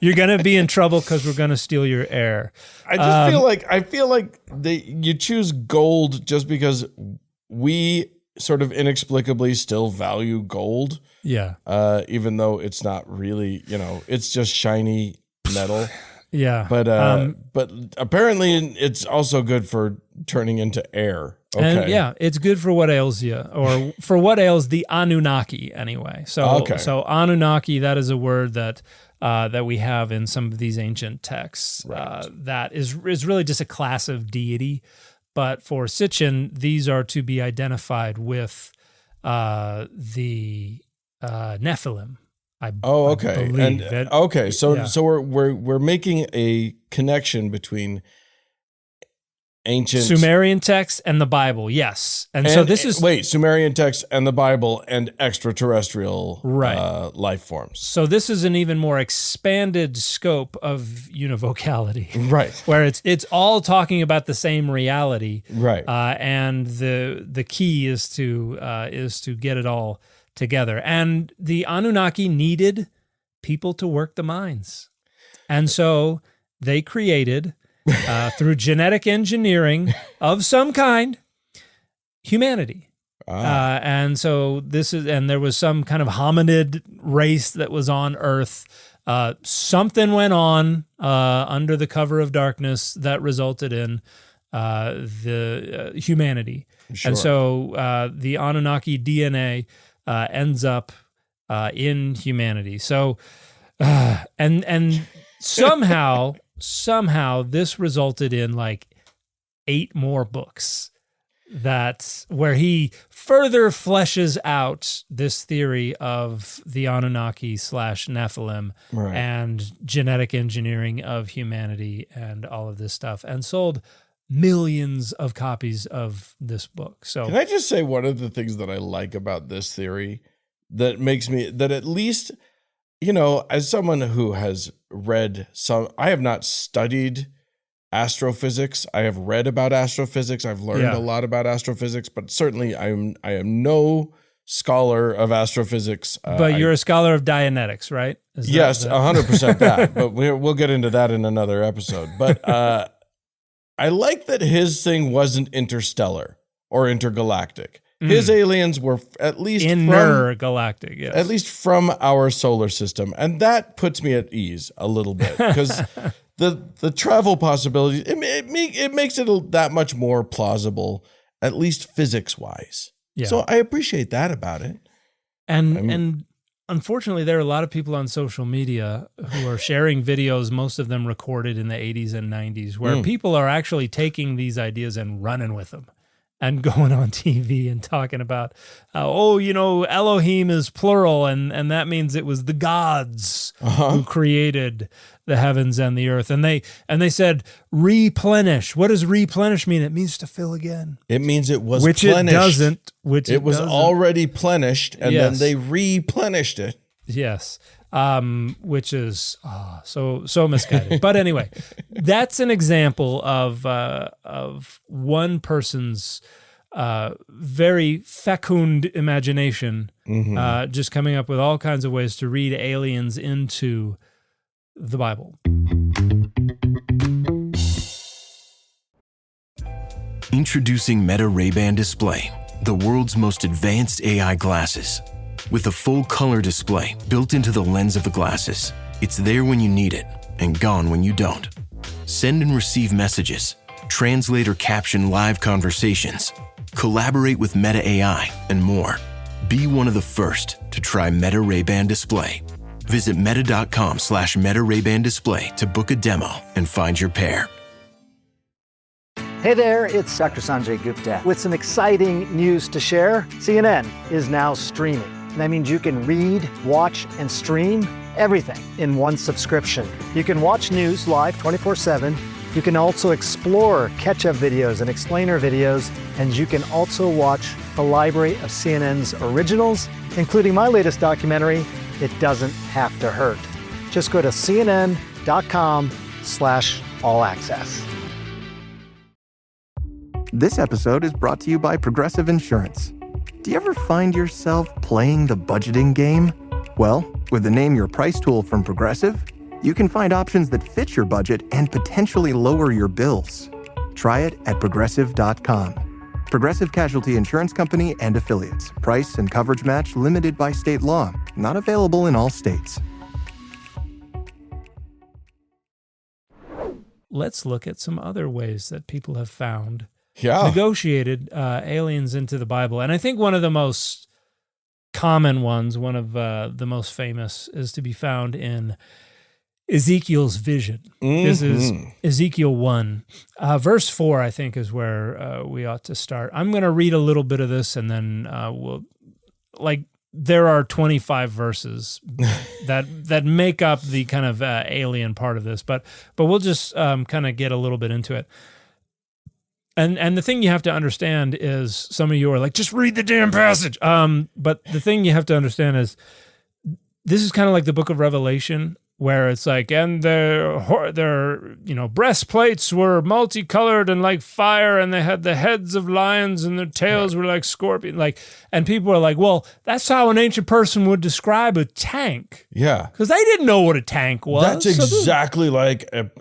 you're going to be in trouble because we're going to steal your air. I feel like you choose gold just because we sort of inexplicably still value gold. Yeah. Even though it's not really, it's just shiny metal. Yeah. But apparently it's also good for turning into air. Okay. And yeah, it's good for what ails you, or for what ails the Anunnaki anyway. So Anunnaki, that is a word that we have in some of these ancient texts. Right. That is really just a class of deity. But for Sitchin, these are to be identified with the Nephilim. Okay. So we're making a connection between ancient Sumerian texts and the Bible. Yes, and so this is Sumerian texts and the Bible and extraterrestrial life forms. So this is an even more expanded scope of univocality, right? Where it's all talking about the same reality, right? And the key is to get it all together. And the Anunnaki needed people to work the mines, and so they created, through genetic engineering of some kind, humanity. And so there was some kind of hominid race that was on Earth. Something went on under the cover of darkness that resulted in the humanity. Sure. And so the Anunnaki DNA ends up in humanity. So, and somehow this resulted in like 8 more books where he further fleshes out this theory of the Anunnaki / Nephilim, right, and genetic engineering of humanity and all of this stuff, and sold millions of copies of this book. So can I just say, one of the things that I like about this theory that makes me, that at least, as someone who has read I have not studied astrophysics. I have read about astrophysics. I've learned a lot about astrophysics, but certainly I am no scholar of astrophysics. But you're a scholar of Dianetics, right? Yes, 100% that. But we'll get into that in another episode. But I like that his thing wasn't interstellar or intergalactic. His aliens were at least intergalactic, yes. At least from our solar system, and that puts me at ease a little bit, because the travel possibilities, it makes it that much more plausible at least physics-wise. Yeah. So I appreciate that about it. And unfortunately, there are a lot of people on social media who are sharing videos, most of them recorded in the 80s and 90s, where people are actually taking these ideas and running with them and going on TV and talking about, Elohim is plural, and that means it was the gods who created the heavens and the earth. And they said, replenish. What does replenish mean? It means to fill again. It means it was which plenished. It doesn't. It was already plenished, and then they replenished it. Yes. Which is so misguided. But anyway, that's an example of one person's very fecund imagination, just coming up with all kinds of ways to read aliens into the Bible. Introducing Meta Ray-Ban Display, the world's most advanced AI glasses. With a full color display built into the lens of the glasses, it's there when you need it and gone when you don't. Send and receive messages, translate or caption live conversations, collaborate with Meta AI, and more. Be one of the first to try Meta Ray-Ban Display. Visit meta.com/Meta Ray-Ban Display to book a demo and find your pair. Hey there, it's Dr. Sanjay Gupta with some exciting news to share. CNN is now streaming. That means you can read, watch, and stream everything in one subscription. You can watch news live 24/7. You can also explore catch-up videos and explainer videos, and you can also watch a library of CNN's originals, including my latest documentary, It Doesn't Have to Hurt. Just go to cnn.com/all access. This episode is brought to you by Progressive Insurance. Do you ever find yourself playing the budgeting game? Well, with the Name Your Price tool from Progressive, you can find options that fit your budget and potentially lower your bills. Try it at progressive.com. Progressive Casualty Insurance Company and Affiliates. Price and coverage match limited by state law. Not available in all states. Let's look at some other ways that people have found negotiated aliens into the Bible. And I think one of the most common ones, one of the most famous, is to be found in Ezekiel's vision. This is Ezekiel 1. Verse 4, I think, is where we ought to start. I'm going to read a little bit of this, and then there are 25 verses that make up the kind of alien part of this, but we'll just kind of get a little bit into it. And the thing you have to understand is, some of you are like, just read the damn passage. But the thing you have to understand is, this is kind of like the book of Revelation, where it's like, and their breastplates were multicolored and like fire, and they had the heads of lions, and their tails were like scorpion. And people are like, well, that's how an ancient person would describe a tank. Yeah, because they didn't know what a tank was. That's exactly like a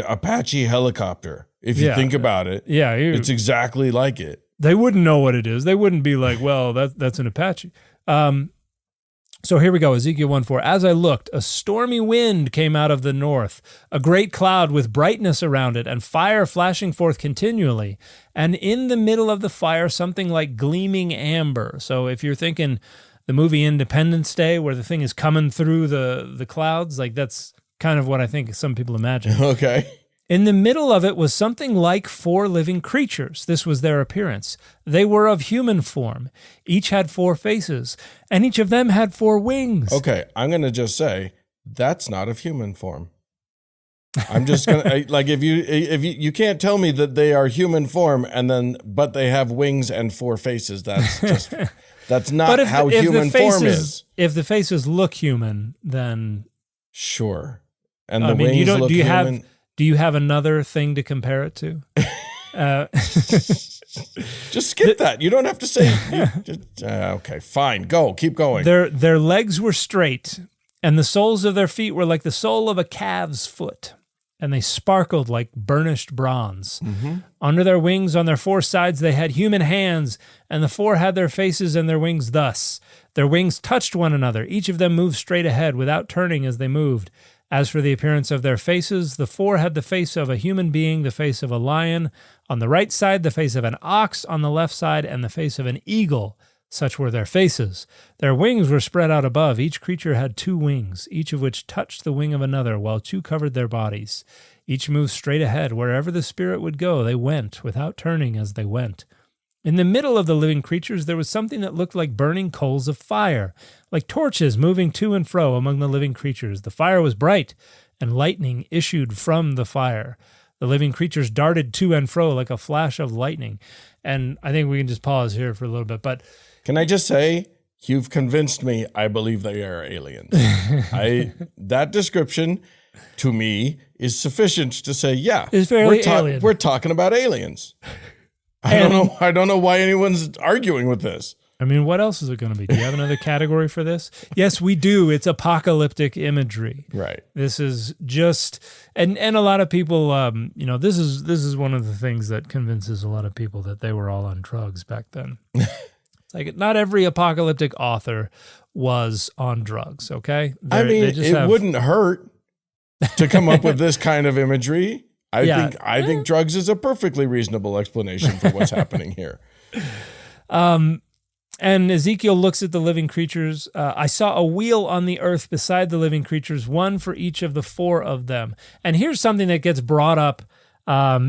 Apache helicopter. If you think about it, it's exactly like it. They wouldn't know what it is. They wouldn't be like, well, that's an Apache. So here we go, Ezekiel 1:4. As I looked, a stormy wind came out of the north, a great cloud with brightness around it, and fire flashing forth continually. And in the middle of the fire, something like gleaming amber. So if you're thinking the movie Independence Day, where the thing is coming through the clouds, like that's kind of what I think some people imagine. Okay. In the middle of it was something like 4 living creatures. This was their appearance. They were of human form. Each had 4 faces, and each of them had 4 wings. Okay, I'm going to just say, that's not of human form. I'm just going to, like, if you can't tell me that they are human form, but they have wings and 4 faces, that's not how human form is. If the faces look human, then... Sure. And the wings look human. Do you have another thing to compare it to? Just skip that. You don't have to say. Okay, fine. Keep going. Their legs were straight, and the soles of their feet were like the sole of a calf's foot, and they sparkled like burnished bronze. Mm-hmm. Under their wings, on their 4 sides, they had human hands, and the 4 had their faces and their wings thus. Their wings touched one another. Each of them moved straight ahead without turning as they moved. As for the appearance of their faces, the four had the face of a human being, the face of a lion on the right side, the face of an ox on the left side, and the face of an eagle. Such were their faces. Their wings were spread out above. Each creature had 2 wings, each of which touched the wing of another, while 2 covered their bodies. Each moved straight ahead. Wherever the Spirit would go, they went, without turning as they went. In the middle of the living creatures, there was something that looked like burning coals of fire, like torches moving to and fro among the living creatures. The fire was bright, and lightning issued from the fire. The living creatures darted to and fro like a flash of lightning. And I think we can just pause here for a little bit, but... Can I just say, you've convinced me I believe they are aliens. That description, to me, is sufficient to say, yeah, it's fairly alien. We're talking about aliens. I don't know why anyone's arguing with this. I mean, what else is it going to be? Do you have another category for this? Yes, we do. It's apocalyptic imagery. Right. This is just, and a lot of people, this is one of the things that convinces a lot of people that they were all on drugs back then. It's like not every apocalyptic author was on drugs. Okay. It wouldn't hurt to come up with this kind of imagery. I think drugs is a perfectly reasonable explanation for what's happening here. And Ezekiel looks at the living creatures. I saw a wheel on the earth beside the living creatures, one for each of the 4 of them. And here's something that gets brought up.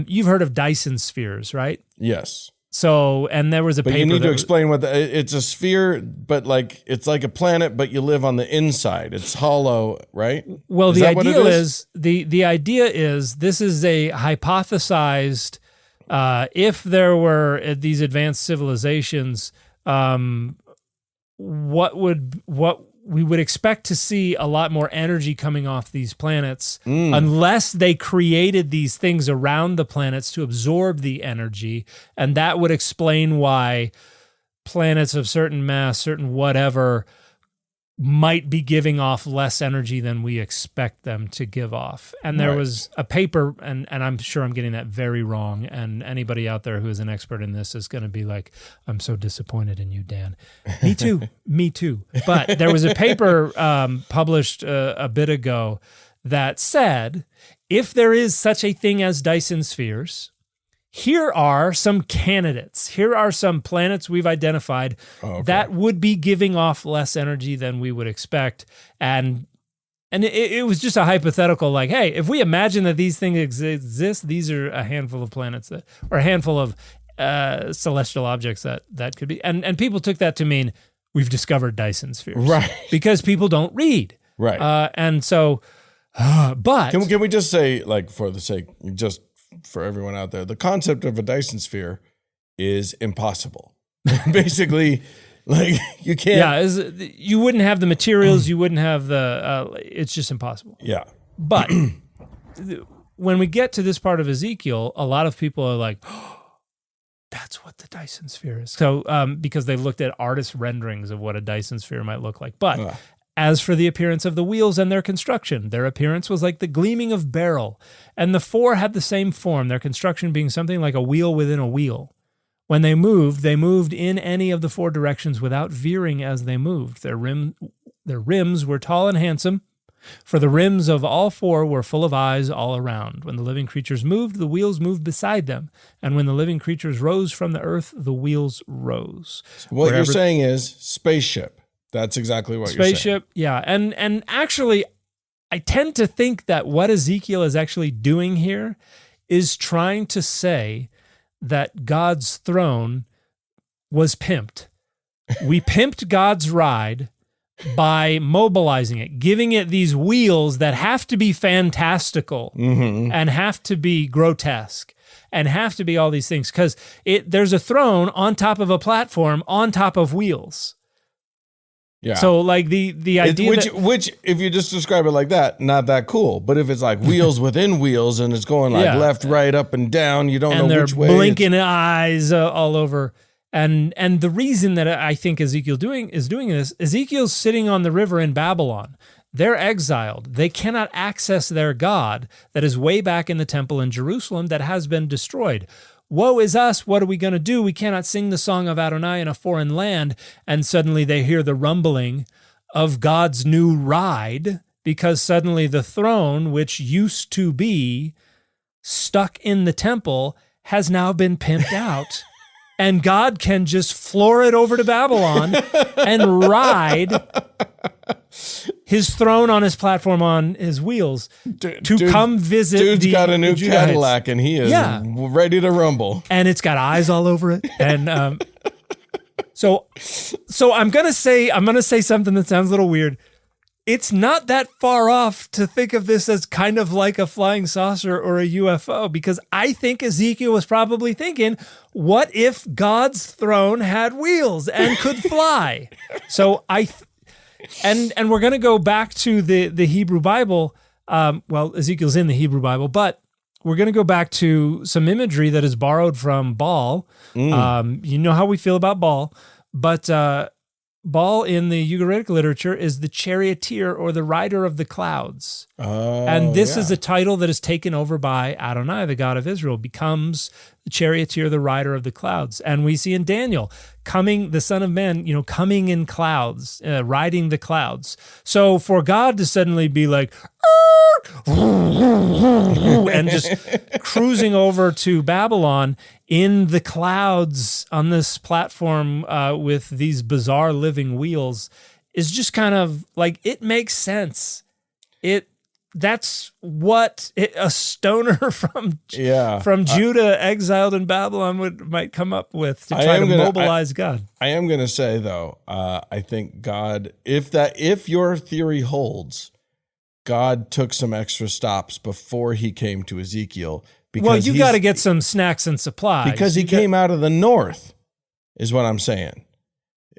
You've heard of Dyson spheres, right? Yes. So, and there was a paper. But you need to explain it's a sphere, but it's like a planet, but you live on the inside. It's hollow, right? Well, the idea is this is a hypothesized, if there were these advanced civilizations, what we would expect to see a lot more energy coming off these planets unless they created these things around the planets to absorb the energy. And that would explain why planets of certain mass, certain whatever, might be giving off less energy than we expect them to give off. And there was a paper, and I'm sure I'm getting that very wrong, and anybody out there who is an expert in this is going to be like, I'm so disappointed in you, Dan. Me too. Me too. But there was a paper published a bit ago that said, if there is such a thing as Dyson spheres, here are some candidates. Here are some planets we've identified that would be giving off less energy than we would expect. And it was just a hypothetical, like, hey, if we imagine that these things exist, these are a handful of planets or a handful of celestial objects that could be. And people took that to mean we've discovered Dyson spheres. Right. Because people don't read. Right. And so, but... Can we just say, like, for the sake, just... for everyone out there, the concept of a Dyson sphere is impossible. Basically, like you can't. Yeah, you wouldn't have the materials. You wouldn't have the. It's just impossible. Yeah. But when we get to this part of Ezekiel, a lot of people are like, oh, "That's what the Dyson sphere is." So, because they looked at artist renderings of what a Dyson sphere might look like, but. As for the appearance of the wheels and their construction, their appearance was like the gleaming of beryl, and the 4 had the same form, their construction being something like a wheel within a wheel. When they moved in any of the 4 directions without veering as they moved. Their rims were tall and handsome, for the rims of all 4 were full of eyes all around. When the living creatures moved, the wheels moved beside them, and when the living creatures rose from the earth, the wheels rose. What you're saying is spaceship. That's exactly what you're saying. Spaceship, yeah. And actually, I tend to think that what Ezekiel is actually doing here is trying to say that God's throne was pimped. We pimped God's ride by mobilizing it, giving it these wheels that have to be fantastical and have to be grotesque and have to be all these things, because there's a throne on top of a platform on top of wheels. Yeah. So like the idea which if you just describe it like that, not that cool. But if it's like wheels within wheels and it's going like left, right, up and down, you don't know which way. And they're blinking eyes all over. And the reason that I think Ezekiel is doing this, Ezekiel's sitting on the river in Babylon. They're exiled. They cannot access their God that is way back in the temple in Jerusalem that has been destroyed. Woe is us, what are we going to do? We cannot sing the song of Adonai in a foreign land. And suddenly they hear the rumbling of God's new ride because suddenly the throne, which used to be stuck in the temple, has now been pimped out. And God can just floor it over to Babylon and ride his throne on his platform on his wheels to come visit. Dude's got a new Cadillac and he is ready to rumble. And it's got eyes all over it. And so I'm gonna say something that sounds a little weird. It's not that far off to think of this as kind of like a flying saucer or a UFO, because I think Ezekiel was probably thinking, what if God's throne had wheels and could fly? So and we're going to go back to the Hebrew Bible. Well, Ezekiel's in the Hebrew Bible, but we're going to go back to some imagery that is borrowed from Baal. You know how we feel about Baal, but Baal in the Ugaritic literature is the charioteer or the rider of the clouds. And this is a title that is taken over by Adonai, the God of Israel, becomes the charioteer, the rider of the clouds. And we see in Daniel, the Son of Man, coming in clouds, riding the clouds. So for God to suddenly be like, and just cruising over to Babylon in the clouds on this platform with these bizarre living wheels is just kind of like, it makes sense. That's what a stoner from Judah exiled in Babylon might come up with to try to mobilize God. I am going to say though, I think God, if your theory holds, God took some extra stops before he came to Ezekiel. Well, you got to get some snacks and supplies. Because he came out of the north, is what I'm saying.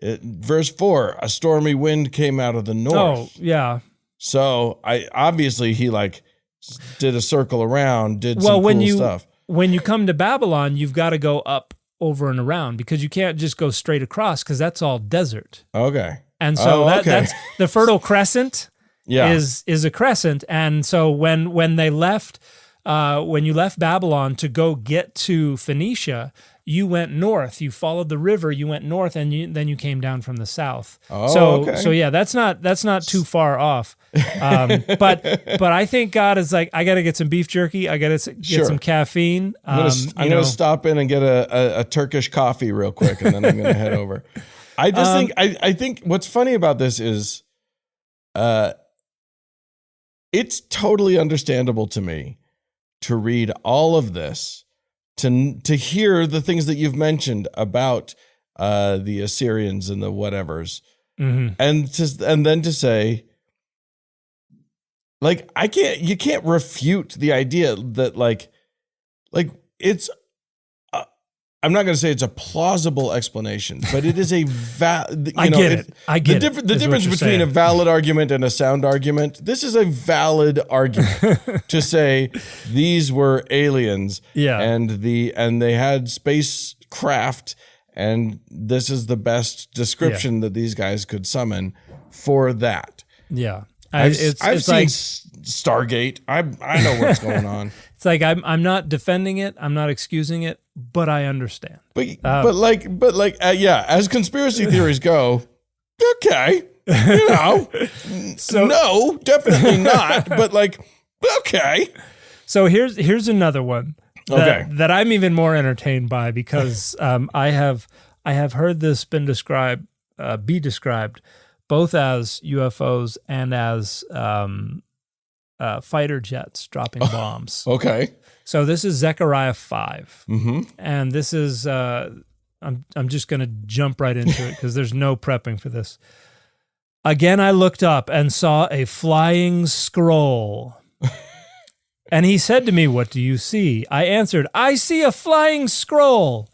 Verse 4, a stormy wind came out of the north. Oh, yeah. So he did a circle around, did some cool stuff. When you come to Babylon, you've got to go up, over, and around, because you can't just go straight across, because that's all desert. Okay. And so that's the Fertile Crescent. Is a crescent. And so when they left, when you left Babylon to go get to Phoenicia, you went north. You followed the river. You went north, and then you came down from the south. So yeah, that's not too far off. But I think God is like, I got to get some beef jerky. I got to get some caffeine. I'm gonna stop in and get a Turkish coffee real quick, and then I'm gonna head over. I just I think what's funny about this is, it's totally understandable to me to read all of this, to hear the things that you've mentioned about the Assyrians and the whatevers, and then to say, like, you can't refute the idea that like it's. I'm not going to say it's a plausible explanation, but it is a I get it. The difference between a valid argument and a sound argument. This is a valid argument to say these were aliens, and they had spacecraft, and this is the best description that these guys could summon for that. Yeah, I've seen Stargate. I know what's going on. It's like I'm not defending it. I'm not excusing it, but I understand. But as conspiracy theories go, okay, so no, definitely not. But okay. So here's another one that I'm even more entertained by, because I have heard this be described both as UFOs and as fighter jets dropping bombs. Okay. So this is Zechariah 5. And this is, I'm just going to jump right into it because there's no prepping for this. Again, I looked up and saw a flying scroll. And he said to me, "What do you see?" I answered, "I see a flying scroll.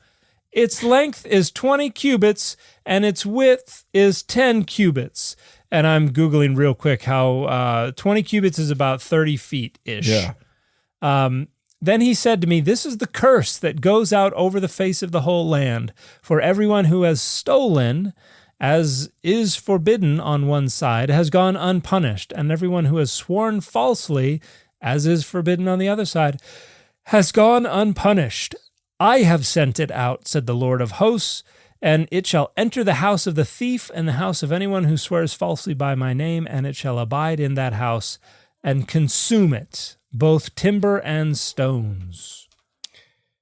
Its length is 20 cubits and its width is 10 cubits. And I'm Googling real quick how 20 cubits is about 30 feet-ish. Yeah. Then he said to me, "This is the curse that goes out over the face of the whole land. For everyone who has stolen, as is forbidden on one side, has gone unpunished. And everyone who has sworn falsely, as is forbidden on the other side, has gone unpunished. I have sent it out," said the Lord of hosts. And it shall enter the house of the thief and the house of anyone who swears falsely by my name, and it shall abide in that house and consume it, both timber and stones.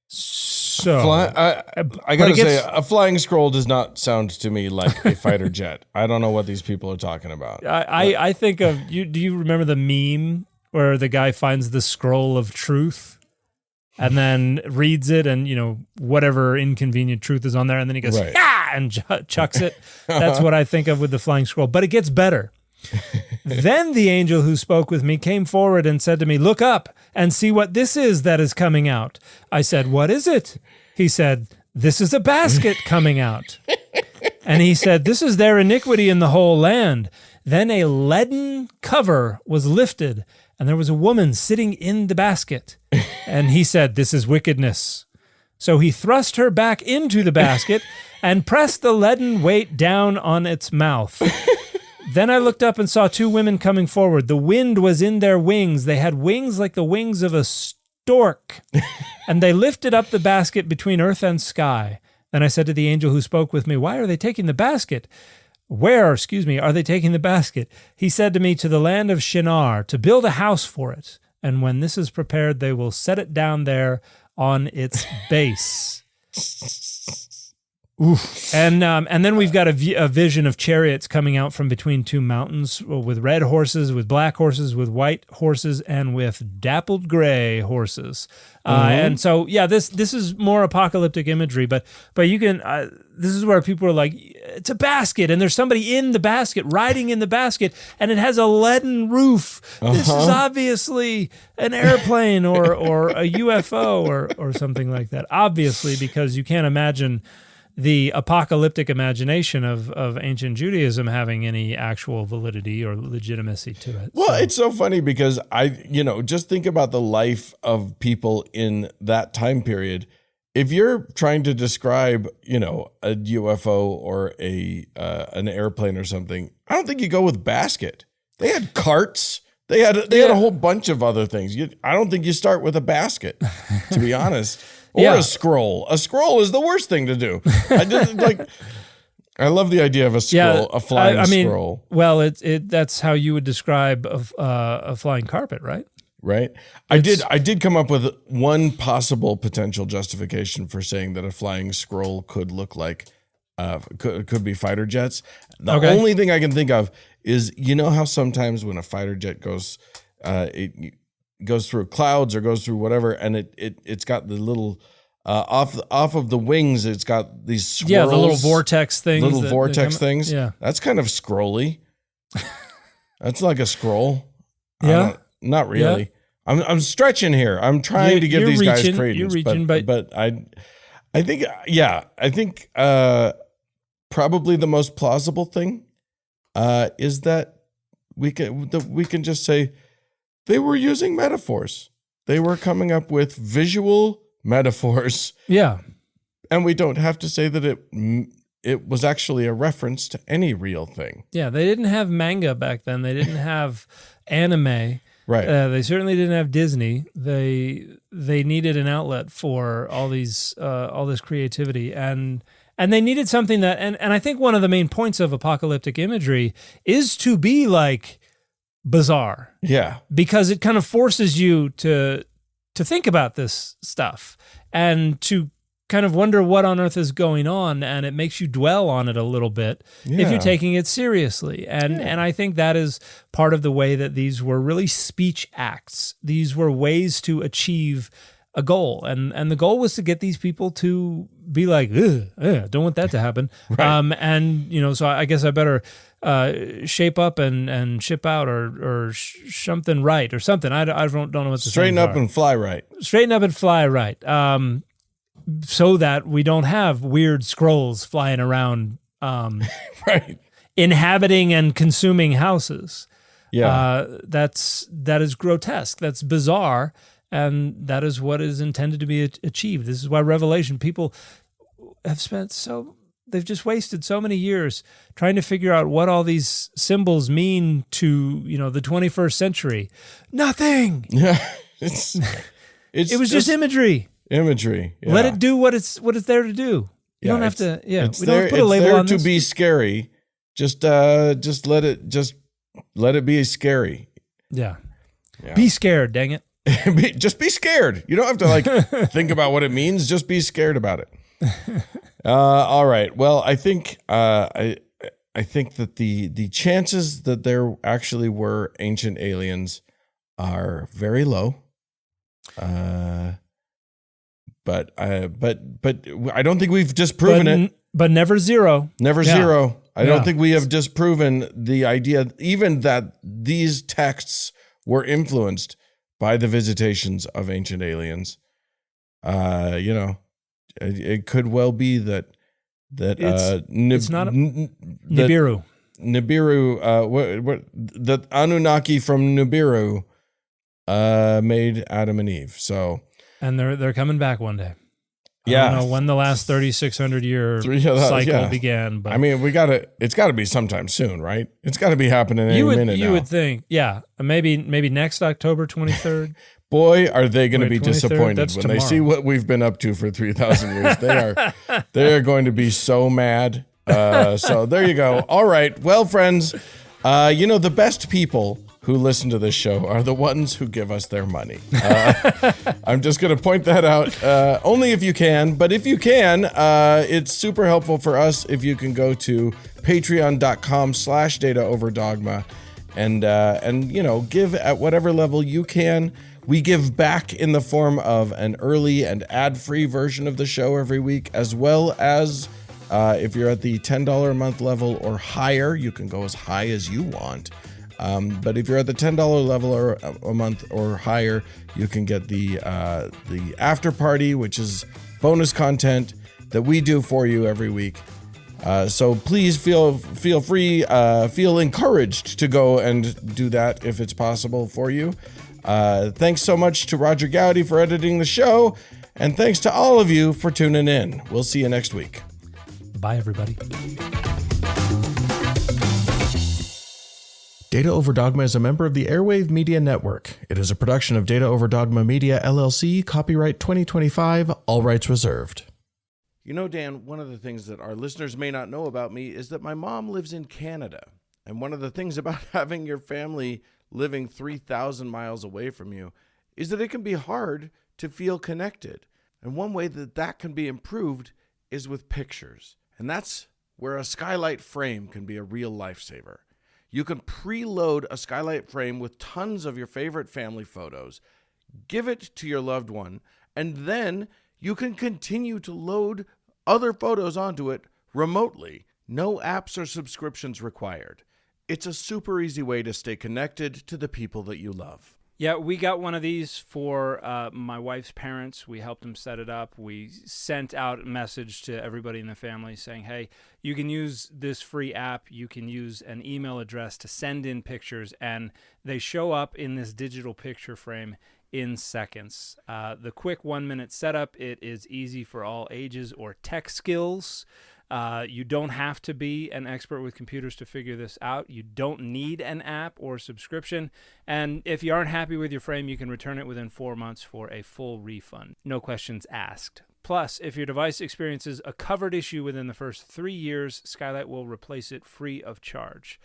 So I gotta say, a flying scroll does not sound to me like a fighter jet. I don't know what these people are talking about. I think of you. Do you remember the meme where the guy finds the scroll of truth and then reads it, and whatever inconvenient truth is on there, and then he goes and chucks it? That's what I think of with the flying scroll. But it gets better. Then the angel who spoke with me came forward and said to me, "Look up and see what this is that is coming out." I said, "What is it?" He said, "This is a basket coming out." And he said, "This is their iniquity in the whole land." Then a leaden cover was lifted, and there was a woman sitting in the basket. And he said, "This is wickedness." So he thrust her back into the basket and pressed the leaden weight down on its mouth. Then I looked up and saw two women coming forward. The wind was in their wings. They had wings like the wings of a stork. And they lifted up the basket between earth and sky. Then I said to the angel who spoke with me, "Why are they taking the basket? Where are they taking the basket?" He said to me, "To the land of Shinar, to build a house for it. And when this is prepared, they will set it down there on its base." Oof. And then we've got a vision of chariots coming out from between two mountains with red horses, with black horses, with white horses, and with dappled gray horses. And so, this is more apocalyptic imagery, but you can, this is where people are like, it's a basket, and there's somebody in the basket, riding in the basket, and it has a leaden roof. This is obviously an airplane or a UFO or something like that. Obviously, because you can't imagine the apocalyptic imagination of ancient Judaism having any actual validity or legitimacy to it. Well, it's so funny because just think about the life of people in that time period. If you're trying to describe, a UFO or an airplane or something, I don't think you go with basket. They had carts. They had a whole bunch of other things. I don't think you start with a basket, to be honest. Or a scroll. A scroll is the worst thing to do. I love the idea of a scroll, a flying scroll. Well, that's how you would describe a flying carpet, right? Right. I did come up with one possible potential justification for saying that a flying scroll could look like could be fighter jets. The only thing I can think of is how sometimes when a fighter jet goes it goes through clouds or goes through whatever, and it's got the little off of the wings, it's got these swirls, the little vortex things. Yeah, that's kind of scrolly. That's like a scroll. Yeah, not really. Yeah. I'm stretching here. I'm trying to give these guys credence. You're reaching, but I think probably the most plausible thing is that we can just say they were using metaphors. They were coming up with visual metaphors. Yeah. And we don't have to say that it was actually a reference to any real thing. Yeah, they didn't have manga back then. They didn't have anime. Right. They certainly didn't have Disney. They needed an outlet for all this creativity, and they needed something that, and I think one of the main points of apocalyptic imagery is to be like bizarre. Yeah. Because it kind of forces you to think about this stuff and to kind of wonder what on earth is going on, and it makes you dwell on it a little bit if you're taking it seriously. And I think that is part of the way that these were really speech acts. These were ways to achieve a goal, and the goal was to get these people to be like, don't want that to happen. Right. So I guess I better shape up and ship out or something right or something. I don't know what to say. Straighten up and fly right. Straighten up and fly right. So that we don't have weird scrolls flying around, right, inhabiting and consuming houses. Yeah, that is grotesque. That's bizarre, and that is what is intended to be achieved. This is why Revelation, people have they've just wasted so many years trying to figure out what all these symbols mean to the 21st century. Nothing. Yeah, it was just imagery. Imagery. Yeah. Let it do what it's there to do. You don't have to. Yeah, it's we don't have to put a it's label there on to this. be scary. Just let it be scary. Yeah. Yeah. Be scared, dang it. Just be scared. You don't have to like think about what it means. Just be scared about it. All right. Well, I think I think that the chances that there actually were ancient aliens are very low. But I don't think we've disproven it. But never zero. Never Yeah. zero. I don't Yeah. think we have disproven the idea, even that these texts were influenced by the visitations of ancient aliens. It could well be that it's not Nibiru. Nibiru, the Anunnaki from Nibiru made Adam and Eve. So, And they're coming back one day. I yeah, don't know when the last 3,600 year cycle began, but I mean, it's got to be sometime soon, right? It's got to be happening any minute now. You would think, yeah, maybe next October 23rd. Boy, are they going to be 23rd, disappointed that's when they see what we've been up to for 3,000 years. They are going to be so mad. So there you go. All right. Well, friends, the best people who listen to this show are the ones who give us their money. I'm just going to point that out. Only if you can, but if you can, it's super helpful for us if you can go to patreon.com/Data Over Dogma and give at whatever level you can. We give back in the form of an early and ad-free version of the show every week, as well as if you're at the $10 a month level or higher, you can go as high as you want. But if you're at the $10 level or a month or higher, you can get the after party, which is bonus content that we do for you every week. So please feel free, feel encouraged to go and do that if it's possible for you. Thanks so much to Roger Gowdy for editing the show, and thanks to all of you for tuning in. We'll see you next week. Bye, everybody. Data Over Dogma is a member of the Airwave Media Network. It is a production of Data Over Dogma Media, LLC, copyright 2025, all rights reserved. You know, Dan, one of the things that our listeners may not know about me is that my mom lives in Canada. And one of the things about having your family living 3,000 miles away from you is that it can be hard to feel connected. And one way that can be improved is with pictures. And that's where a skylight frame can be a real lifesaver. You can preload a skylight frame with tons of your favorite family photos, give it to your loved one, and then you can continue to load other photos onto it remotely. No apps or subscriptions required. It's a super easy way to stay connected to the people that you love. Yeah, we got one of these for my wife's parents. We helped them set it up. We sent out a message to everybody in the family saying, hey, you can use this free app. You can use an email address to send in pictures, and they show up in this digital picture frame in seconds. The quick 1-minute setup, it is easy for all ages or tech skills. You don't have to be an expert with computers to figure this out. You don't need an app or subscription. And if you aren't happy with your frame, you can return it within 4 months for a full refund. No questions asked. Plus, if your device experiences a covered issue within the first 3 years, Skylight will replace it free of charge.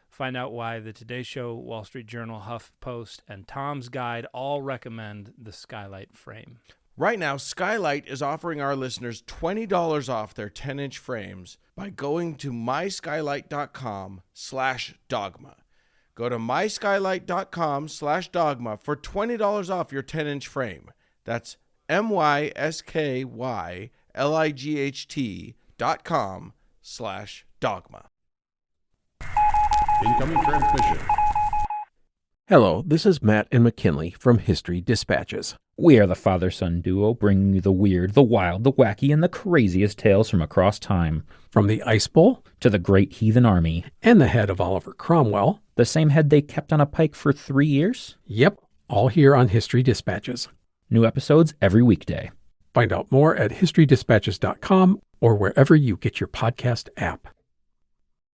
Find out why the Today Show, Wall Street Journal, HuffPost, and Tom's Guide all recommend the Skylight frame. Right now, Skylight is offering our listeners $20 off their 10-inch frames by going to myskylight.com/dogma. Go to myskylight.com/dogma for $20 off your 10-inch frame. That's myskylight.com/dogma. Incoming transmission. Hello, this is Matt and McKinley from History Dispatches. We are the father-son duo bringing you the weird, the wild, the wacky, and the craziest tales from across time. From the Ice Bowl to the Great Heathen Army. And the head of Oliver Cromwell. The same head they kept on a pike for 3 years? Yep, all here on History Dispatches. New episodes every weekday. Find out more at historydispatches.com or wherever you get your podcast app.